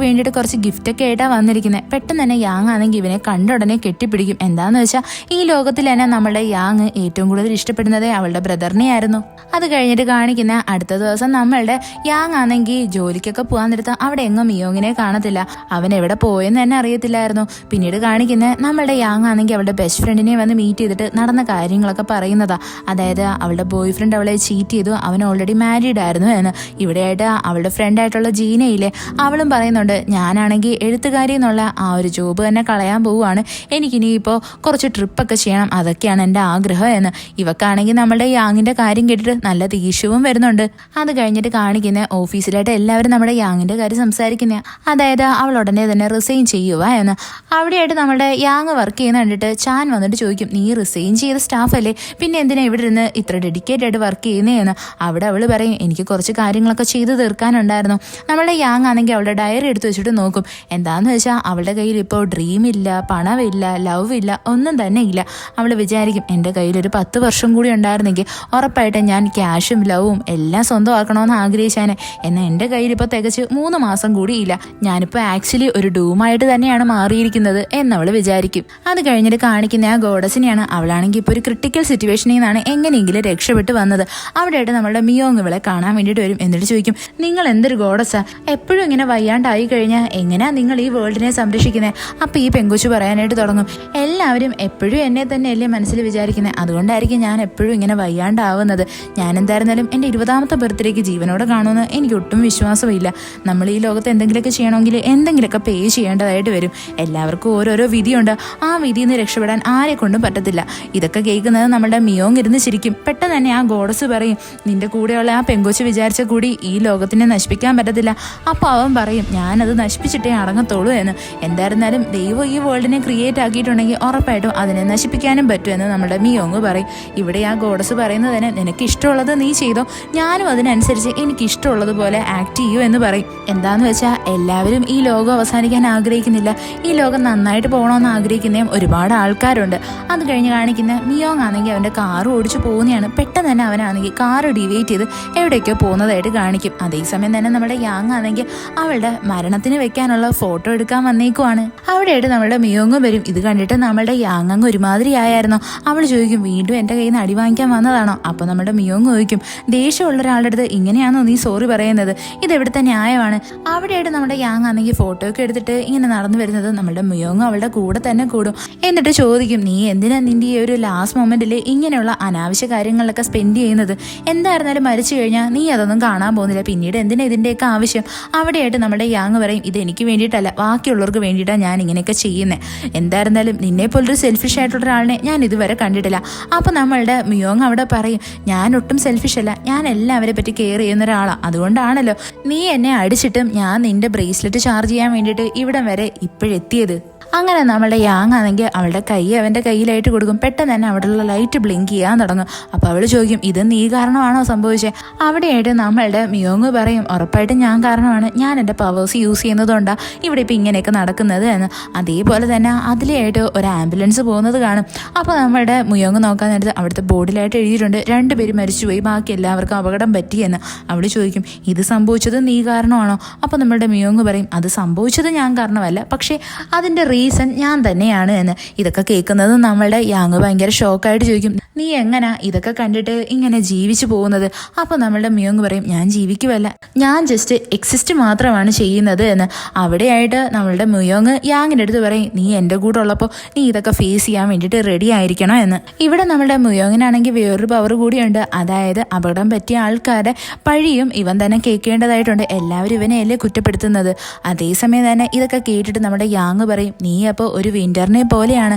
വേണ്ടിയിട്ട് കുറച്ച് ഗിഫ്റ്റ് ഒക്കെ ആയിട്ടാണ് വന്നിരിക്കുന്നത്. പെട്ടെന്ന് തന്നെ യാങ് ആണെങ്കിൽ ഇവനെ കണ്ട ഉടനെ കെട്ടിപ്പിടിക്കും. എന്താന്ന് വെച്ചാൽ ഈ ലോകത്തിൽ തന്നെ നമ്മുടെ യാങ് ഏറ്റവും കൂടുതൽ ഇഷ്ടപ്പെടുന്നത് അവളുടെ ബ്രദറിനെയായിരുന്നു. അത് കഴിഞ്ഞിട്ട് കാണിക്കുന്ന അടുത്ത ദിവസം നമ്മളുടെ യാങ് ആണെങ്കിൽ ജോലിക്കൊക്കെ പോകാൻ നേരത്ത് അവിടെ എങ്ങും മിയോങ്ങിനെ കാണത്തില്ല. അവൻ എവിടെ പോയെന്ന് തന്നെ അറിയത്തില്ലായിരുന്നു. പിന്നീട് കാണിക്കുന്ന നമ്മളുടെ യാങ് ആണെങ്കിൽ അവളുടെ ബെസ്റ്റ് ഫ്രണ്ടിനെ വന്ന് മീറ്റ് ചെയ്തിട്ട് നടന്ന കാര്യങ്ങളൊക്കെ പറയുന്നതാ. അതായത് അവളുടെ ബോയ് ഫ്രണ്ട് അവളെ ചീറ്റ് ചെയ്തു, അവൻ ഓൾറെഡി മാരീഡ് ആയിരുന്നു എന്ന്. ഇവിടെയായിട്ട് അവളുടെ ഫ്രണ്ടായിട്ടുള്ള ജീനയില്ലേ, അവളും പറയുന്നുണ്ട്, ഞാനാണെങ്കിൽ എഴുത്തുകാരി എന്നുള്ള ആ ഒരു ജോബ് തന്നെ കളയാൻ പോവുകയാണ്, എനിക്കിനി ഇപ്പോൾ കുറച്ച് ട്രിപ്പൊക്കെ ചെയ്യണം, അതൊക്കെയാണ് എൻ്റെ ആഗ്രഹം എന്ന്. ഇവക്കാണെങ്കിൽ നമ്മളുടെ യാങ്ങിന്റെ കാര്യം കേട്ടിട്ട് നല്ല ദേഷ്യവും വരുന്നുണ്ട്. അത് കഴിഞ്ഞിട്ട് കാണിക്കുന്ന ഓഫീസിലായിട്ട് എല്ലാവരും നമ്മുടെ യാങ്ങിന്റെ കാര്യം സംസാരിക്കുന്ന, അതായത് അവൾ ഉടനെ തന്നെ റിസൈൻ ചെയ്യുക എന്ന്. അവിടെയായിട്ട് നമ്മുടെ യാങ് വർക്ക് ചെയ്യുന്ന കണ്ടിട്ട് ചാൻ വന്നിട്ട് ചോദിക്കും, നീ റിസൈൻ ചെയ്ത സ്റ്റാഫ് അല്ലേ, പിന്നെ എന്തിനാ ഇവിടെ ഇരുന്ന് ഇത്ര ഡെഡിക്കേറ്റഡ് ആയിട്ട് വർക്ക് ചെയ്യുന്നതെന്ന്. അവിടെ അവള് പറയും, എനിക്ക് കുറച്ച് കാര്യങ്ങളൊക്കെ ചെയ്തു തീർക്കാനുണ്ടായിരുന്നു. നമ്മളുടെ യാങ് ആണെങ്കിൽ അവളുടെ ഡയറി എടുത്ത് വെച്ചിട്ട് നോക്കും. എന്താന്ന് വെച്ചാൽ അവളുടെ കയ്യിൽ ഇപ്പോൾ ഡ്രീം ഇല്ല, പണമില്ല, ലവ് ഇല്ല, ഒന്നും തന്നെ ഇല്ല. അവൾ വിചാരിക്കും, എൻ്റെ കയ്യിൽ ഒരു 10 വർഷം കൂടി ഉണ്ടായിരുന്നെങ്കിൽ ഉറപ്പായിട്ട് ഞാൻ ക്യാഷും ലവും എല്ലാം സ്വന്തമാക്കണമെന്ന് ആഗ്രഹിച്ചാനെ. എന്നാൽ എൻ്റെ കയ്യിൽ ഇപ്പോൾ തികച്ച് 3 മാസം കൂടി ഇല്ല. ഞാനിപ്പോൾ ആക്ച്വലി ഒരു ഡൂമായിട്ട് തന്നെയാണ് മാറിയിരിക്കുന്നത് എന്നവൾ വിചാരിക്കും. അത് കഴിഞ്ഞിട്ട് കാണിക്കുന്ന ആ ഗോഡസിനെയാണ്. അവളാണെങ്കിൽ ഇപ്പോൾ ഒരു ക്രിട്ടിക്കൽ സിറ്റുവേഷനിൽ നിന്നാണ് എങ്ങനെയെങ്കിലും രക്ഷപ്പെട്ട് വന്നത്. അവിടെയായിട്ട് നമ്മളുടെ മിയോങ് ഇവളെ കാണാൻ വേണ്ടിയിട്ട് വരും. എന്നിട്ട് ചോദിക്കും, നിങ്ങൾ എന്തൊരു ഗോഡസാ, എപ്പോഴും ഇങ്ങനെ വയ്യാണ്ടായി കഴിഞ്ഞാൽ എങ്ങനെയാ നിങ്ങൾ ഈ വേൾഡിനെ സംരക്ഷിക്കുന്നത്? അപ്പോൾ ഈ പെങ്കുച്ചു പറയാനായിട്ട് തുടങ്ങും, എല്ലാവരും എപ്പോഴും എന്നെ തന്നെയല്ലേ മനസ്സിൽ വിചാരിക്കുന്നത്, അതുകൊണ്ടായിരിക്കും ഞാൻ എപ്പോഴും ഇങ്ങനെ വയ്യാണ്ടാവുന്നത്. ഞാൻ എന്തായിരുന്നാലും എൻ്റെ 20ാമത്തെ ബർത്ത്ഡേക്ക് ജീവനോടെ കാണുമെന്ന് എനിക്ക് ഒട്ടും വിശ്വാസമില്ല. നമ്മൾ ഈ ലോകത്ത് എന്തെങ്കിലുമൊക്കെ ചെയ്യണമെങ്കിൽ എന്തെങ്കിലുമൊക്കെ പേ ചെയ്യേണ്ടതായിട്ട് വരും. എല്ലാവർക്കും ഓരോരോ വിധിയുണ്ട്, ആ വിധിയിൽ നിന്ന് രക്ഷപ്പെടാൻ ആരെ കൊണ്ടും പറ്റത്തില്ല. ഇതൊക്കെ കേൾക്കുന്നത് നമ്മുടെ മിയോങ് ഇരുന്ന് ചിരിക്കും. പെട്ടെന്ന് തന്നെ ആ ഗോഡസ് പറയും, നിന്റെ കൂടെയുള്ള ആ പെങ്കൊച്ച് വിചാരിച്ച കൂടി ഈ ലോകത്തിനെ നശിപ്പിക്കാൻ പറ്റത്തില്ല. അപ്പോൾ അവൻ പറയും, ഞാനത് നശിപ്പിച്ചിട്ടേ അടങ്ങത്തുള്ളൂ എന്ന്. എന്തായിരുന്നാലും ദൈവം ഈ വേൾഡിനെ ക്രിയേറ്റ് ആക്കിയിട്ടുണ്ടെങ്കിൽ ഉറപ്പായിട്ടും അതിനെ നശിപ്പിക്കാനും പറ്റുമെന്ന് നമ്മുടെ മിയോങ് പറയും. ഇവിടെ ആ ഗോഡസ് പറയുന്നതിന്, നിനക്ക് ഇഷ്ടമുള്ളത് നീ ചെയ്തോ, ഞാനും അതിനനുസരിച്ച് എനിക്ക് ഇഷ്ടമുള്ളതുപോലെ ആക്ട് ചെയ്യൂ എന്ന് പറയും. എന്താന്ന് വെച്ചാൽ എല്ലാവരും ഈ ലോകം അവസാനിക്കാൻ ആഗ്രഹിക്കുന്നില്ല, ഈ ലോകം നന്നായിട്ട് പോകണമെന്ന് ആഗ്രഹിക്കുന്നതും ഒരുപാട് ആൾക്കാരുണ്ട്. അത് കഴിഞ്ഞ് കാണിക്കുന്ന മിയോങ് ആണെങ്കിൽ അവൻ്റെ കാർ ഓടിച്ചു പോകുന്നതാണ്. പെട്ടെന്ന് തന്നെ അവനാണെങ്കിൽ കാർ ഡിവൈറ്റ് ചെയ്ത് എവിടേക്കോ പോകുന്നതായിട്ട് കാണിക്കും. അതേസമയം തന്നെ നമ്മുടെ യാങ് ആണെങ്കിൽ അവളുടെ മരണത്തിന് വെക്കാനുള്ള ഫോട്ടോ എടുക്കാൻ വന്നേക്കുവാണ്. അവിടെയായിട്ട് നമ്മുടെ മിയോങ് വരും. ഇത് കണ്ടിട്ട് നമ്മളുടെ യാങ് അങ്ങ് ഒരുമാതിരി ആയായിരുന്നു. അവൾ ചോദിക്കും, വീണ്ടും എൻ്റെ കയ്യിൽ നിന്ന് അടി വാങ്ങിക്കാൻ വന്നതാണോ? അപ്പോൾ നമ്മുടെ മിയോങ് ചോദിക്കും, ദേഷ്യമുള്ള ഒരാളുടെ അടുത്ത് ഇങ്ങനെയാണോ നീ സോറി പറയുന്നത്? ഇതെവിടുത്തെ ന്യായമാണ്? അവിടെയായിട്ട് നമ്മുടെ യാങ് ആണെങ്കിൽ ഫോട്ടോ ഒക്കെ എടുത്തിട്ട് ഇങ്ങനെ നടന്നു വരുന്നത് നമ്മുടെ മിയോങ് അവളുടെ കൂടെ തന്നെ കൂടും. എന്നിട്ട് ചോദിക്കും, നീ എന്തിനാ നിന്റെ ഈ ഒരു ഒരു ലാസ്റ്റ് മൊമെന്റിൽ ഇങ്ങനെയുള്ള അനാവശ്യ കാര്യങ്ങളിലൊക്കെ സ്പെൻഡ് ചെയ്യുന്നത്? എന്തായിരുന്നാലും മരിച്ചു കഴിഞ്ഞാൽ നീ അതൊന്നും കാണാൻ പോകുന്നില്ല, പിന്നീട് എന്തിനാ ഇതിൻ്റെയൊക്കെ ആവശ്യം? അവിടെയായിട്ട് നമ്മുടെ യാങ് പറയും, ഇത് എനിക്ക് വേണ്ടിയിട്ടല്ല, ബാക്കിയുള്ളവർക്ക് വേണ്ടിയിട്ടാണ് ഞാൻ ഇങ്ങനെയൊക്കെ ചെയ്യുന്നത്. എന്തായിരുന്നാലും നിന്നെ പോലൊരു സെൽഫിഷ് ആയിട്ടുള്ള ഒരാളിനെ ഞാൻ ഇതുവരെ കണ്ടിട്ടില്ല. അപ്പോൾ നമ്മളുടെ മിയോങ് അവിടെ പറയും, ഞാൻ ഒട്ടും സെൽഫിഷ് അല്ല, ഞാൻ എല്ലാവരെ പറ്റി കെയർ ചെയ്യുന്ന ഒരാളാണ്. അതുകൊണ്ടാണല്ലോ നീ എന്നെ അടിച്ചിട്ടും ഞാൻ നിന്റെ ബ്രേസ്ലെറ്റ് ചാർജ് ചെയ്യാൻ വേണ്ടിയിട്ട് ഇവിടം വരെ ഇപ്പോഴെത്തിയത്. അങ്ങനെ നമ്മളുടെ യാങ് ആണെങ്കിൽ അവളുടെ കൈ അവൻ്റെ കയ്യിലായിട്ട് കൊടുക്കും. പെട്ടെന്ന് തന്നെ അവിടെയുള്ള ലൈറ്റ് ബ്ലിങ്ക് ചെയ്യാൻ തുടങ്ങും. അപ്പോൾ അവൾ ചോദിക്കും, ഇത് നീ കാരണമാണോ സംഭവിച്ചത്? അവിടെയായിട്ട് നമ്മളുടെ മിയോങ് പറയും, ഉറപ്പായിട്ടും ഞാൻ കാരണമാണ്, ഞാൻ എൻ്റെ പവേഴ്സ് യൂസ് ചെയ്യുന്നതുകൊണ്ടാണ് ഇവിടെ ഇപ്പോൾ ഇങ്ങനെയൊക്കെ നടക്കുന്നത് എന്ന്. അതേപോലെ തന്നെ അതിലായിട്ട് ഒരു ആംബുലൻസ് പോകുന്നത് കാണും. അപ്പോൾ നമ്മളുടെ മിയോങ് നോക്കാൻ നേരത്ത് അവിടുത്തെ ബോർഡിലായിട്ട് എഴുതിയിട്ടുണ്ട്, 2 പേര് മരിച്ചുപോയി, ബാക്കി എല്ലാവർക്കും അപകടം പറ്റിയെന്ന്. അവൾ ചോദിക്കും, ഇത് സംഭവിച്ചത് നീ കാരണമാണോ? അപ്പോൾ നമ്മളുടെ മിയോങ് പറയും, അത് സംഭവിച്ചത് ഞാൻ കാരണമല്ല, പക്ഷേ അതിൻ്റെ റീസൺ ഞാൻ തന്നെയാണ് എന്ന്. ഇതൊക്കെ കേൾക്കുന്നത് നമ്മളുടെ യാങ് ഭയങ്കര ഷോക്കായിട്ട് ചോദിക്കും, നീ എങ്ങനാ ഇതൊക്കെ കണ്ടിട്ട് ഇങ്ങനെ ജീവിച്ചു പോകുന്നത്? അപ്പോൾ നമ്മളുടെ മിയോങ് പറയും, ഞാൻ ജീവിക്കുമല്ല, ഞാൻ ജസ്റ്റ് എക്സിസ്റ്റ് മാത്രമാണ് ചെയ്യുന്നത് എന്ന്. അവിടെയായിട്ട് നമ്മളുടെ മിയോങ് യാങ്ങിൻ്റെ അടുത്ത് പറയും, നീ എൻ്റെ കൂടെ ഉള്ളപ്പോൾ നീ ഇതൊക്കെ ഫേസ് ചെയ്യാൻ വേണ്ടിയിട്ട് റെഡി ആയിരിക്കണം എന്ന്. ഇവിടെ നമ്മളുടെ മിയോങ്ങിനാണെങ്കിൽ വേറൊരു പവർ കൂടിയുണ്ട്, അതായത് അപകടം പറ്റിയ ആൾക്കാരുടെ പഴിയും ഇവൻ തന്നെ കേൾക്കേണ്ടതായിട്ടുണ്ട്. എല്ലാവരും ഇവനെയല്ലേ കുറ്റപ്പെടുത്തുന്നത്. അതേസമയം തന്നെ ഇതൊക്കെ കേട്ടിട്ട് നമ്മുടെ യാങ് പറയും, നീ അപ്പോൾ ഒരു വിൻ്ററിനെ പോലെയാണ്,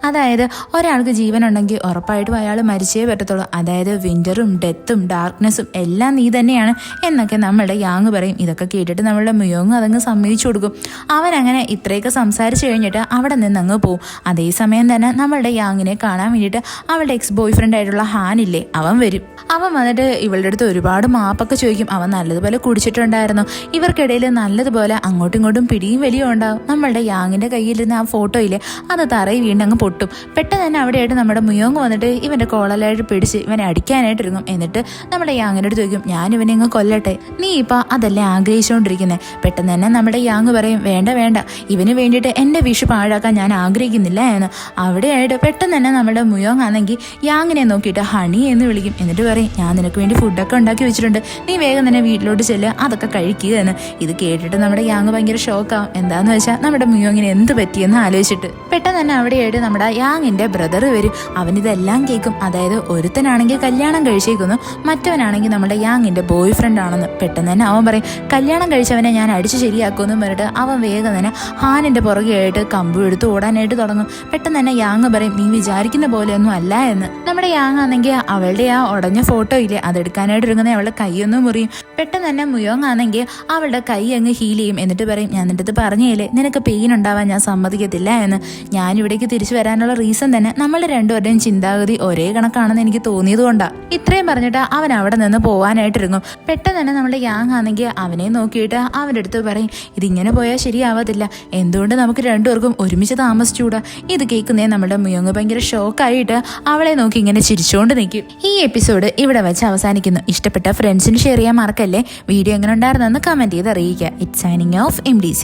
അതായത് ഒരാൾക്ക് ജീവനുണ്ടെങ്കിൽ ഉറപ്പായിട്ടും അയാൾ മരിച്ചേ പറ്റത്തുള്ളൂ, അതായത് വിൻ്ററും ഡെത്തും ഡാർക്ക്നെസ്സും എല്ലാം നീ തന്നെയാണ് എന്നൊക്കെ നമ്മളുടെ യാങ് പറയും. ഇതൊക്കെ കേട്ടിട്ട് നമ്മളുടെ മിയോങ് അതങ്ങ് സമ്മതിച്ചു കൊടുക്കും. അവനങ്ങനെ ഇത്രയൊക്കെ സംസാരിച്ചു കഴിഞ്ഞിട്ട് അവിടെ നിന്ന് അങ്ങ് പോവും. അതേസമയം തന്നെ നമ്മളുടെ യാങ്ങിനെ കാണാൻ വേണ്ടിയിട്ട് അവളുടെ എക്സ് ബോയ് ഫ്രണ്ട് ആയിട്ടുള്ള ഹാനില്ലേ, അവൻ വരും. അവൻ വന്നിട്ട് ഇവളുടെ അടുത്ത് ഒരുപാട് മാപ്പൊക്കെ ചോദിക്കും. അവൻ നല്ലതുപോലെ കുടിച്ചിട്ടുണ്ടായിരുന്നു. ഇവർക്കിടയിൽ നല്ലതുപോലെ അങ്ങോട്ടും ഇങ്ങോട്ടും പിടിയും വലിയും ഉണ്ടാവും. നമ്മളുടെ യാങ്ങിൻ്റെ കയ്യിലിരുന്ന ആ ഫോട്ടോയില്ലേ, അത് തറയിൽ വീണ്ടങ്ങ് പൊട്ടും. പെട്ടെന്ന് തന്നെ അവിടെയായിട്ട് നമ്മുടെ മിയോങ് വന്നിട്ട് ഇവൻ്റെ കോളലായിട്ട് പിടിച്ച് ഇവനെ അടിക്കാനായിട്ട് ഇറങ്ങും. എന്നിട്ട് നമ്മുടെ യാങ്ങിൻ്റെ അടുത്ത് ചോദിക്കും, ഞാൻ ഇവനെ അങ്ങ് കൊല്ലട്ടെ, നീ ഇപ്പം അതല്ലേ ആഗ്രഹിച്ചുകൊണ്ടിരിക്കുന്നത്? പെട്ടെന്ന് തന്നെ നമ്മുടെ യാങ് പറയും, വേണ്ട വേണ്ട, ഇവന് വേണ്ടിയിട്ട് എൻ്റെ വിഷു പാഴാക്കാൻ ഞാൻ ആഗ്രഹിക്കുന്നില്ല എന്ന്. അവിടെയായിട്ട് പെട്ടെന്ന് തന്നെ നമ്മുടെ മിയോങ് ആണെങ്കിൽ യാങ്ങിനെ നോക്കിയിട്ട് ഹണി എന്ന് വിളിക്കും. എന്നിട്ട് പറയും, ഞാൻ നിനക്ക് വേണ്ടി ഫുഡൊക്കെ ഉണ്ടാക്കി വെച്ചിട്ടുണ്ട്, നീ വേഗം തന്നെ വീട്ടിലോട്ട് ചെല്ലുക, അതൊക്കെ കഴിക്കുക എന്ന്. ഇത് കേട്ടിട്ട് നമ്മുടെ യാങ് ഭയങ്കര ഷോക്കാവും. എന്താന്ന് വെച്ചാൽ നമ്മുടെ മിയോങ്ങിന് എന്ത് പറ്റിയെന്ന് ആലോചിച്ചിട്ട്. പെട്ടെന്ന് തന്നെ അവിടെയായിട്ട് നമ്മുടെ യാങ്ങിൻ്റെ ബ്രദർ വരും. അവനിതെല്ലാം കേൾക്കും. അതായത് ഒരുത്തനാണെങ്കിൽ കല്യാണം കഴിച്ചേക്കുന്നു, മറ്റവനാണെങ്കിൽ നമ്മുടെ യാങ്ങിൻ്റെ ബോയ് ഫ്രണ്ട് ആണെന്ന്. പെട്ടെന്ന് തന്നെ അവൻ പറയും, കല്യാണം കഴിച്ചവനെ ഞാൻ അടിച്ച് ശരിയാക്കുമെന്നും പറഞ്ഞിട്ട് അവൻ വേഗം തന്നെ ഹാനിൻ്റെ പുറകെ ആയിട്ട് കമ്പു എടുത്ത് ഓടാനായിട്ട് തുടങ്ങും. പെട്ടെന്ന് തന്നെ യാങ് പറയും, നീ വിചാരിക്കുന്ന പോലെയൊന്നും അല്ല എന്ന്. നമ്മുടെ യാങ് ആണെങ്കിൽ അവളുടെ ആ ഉടഞ്ഞ ഫോട്ടോ ഇല്ലേ, അതെടുക്കാനായിട്ട് ഇറങ്ങുന്ന അവളുടെ കൈയൊന്നും മുറിയും. പെട്ടെന്ന് തന്നെ മുയോങ് ആണെങ്കിൽ അവളുടെ കൈ അങ്ങ് ഹീൽ ചെയ്യും. എന്നിട്ട് പറയും, ഞാൻ നിൻ്റെ അടുത്ത് പറഞ്ഞേലേ നിനക്ക് പെയിൻ ഉണ്ടാവാൻ ഞാൻ സമ്മതിക്കത്തില്ല എന്ന്. ഞാനിവിടേക്ക് തിരിച്ചു വരാനുള്ള റീസൺ തന്നെ നമ്മളുടെ രണ്ടുപേരുടെയും ചിന്താഗതി ഒരേ കണക്കാണെന്ന് എനിക്ക് തോന്നിയത് കൊണ്ടാണ്. ഇത്രയും പറഞ്ഞിട്ട് അവൻ അവിടെ നിന്ന് പോകാനായിട്ട് ഇറങ്ങും. പെട്ടെന്ന് തന്നെ നമ്മുടെ യാങ് ആണെങ്കിൽ അവനെ നോക്കിയിട്ട് അവൻ്റെ അടുത്ത് പറയും, ഇതിങ്ങനെ പോയാൽ ശരിയാവത്തില്ല, എന്തുകൊണ്ട് നമുക്ക് രണ്ടുപേർക്കും ഒരുമിച്ച് താമസിച്ചുകൂടാ? ഇത് കേൾക്കുന്നേ നമ്മുടെ മുയോങ് ഭയങ്കര ഷോക്കായിട്ട് അവളെ നോക്കി ഇങ്ങനെ ചിരിച്ചുകൊണ്ട് നിൽക്കും. ഈ എപ്പിസോഡ് ഇവിടെ വെച്ച് അവസാനിക്കുന്നു. ഇഷ്ടപ്പെട്ട ഫ്രണ്ട്സിന് ഷെയർ ചെയ്യാൻ മറക്കല്ലേ. വീഡിയോ എങ്ങനെ ഉണ്ടായിരുന്നെന്ന് കമൻറ്റ് ചെയ്ത് അറിയിക്കുക. It's signing off MDC.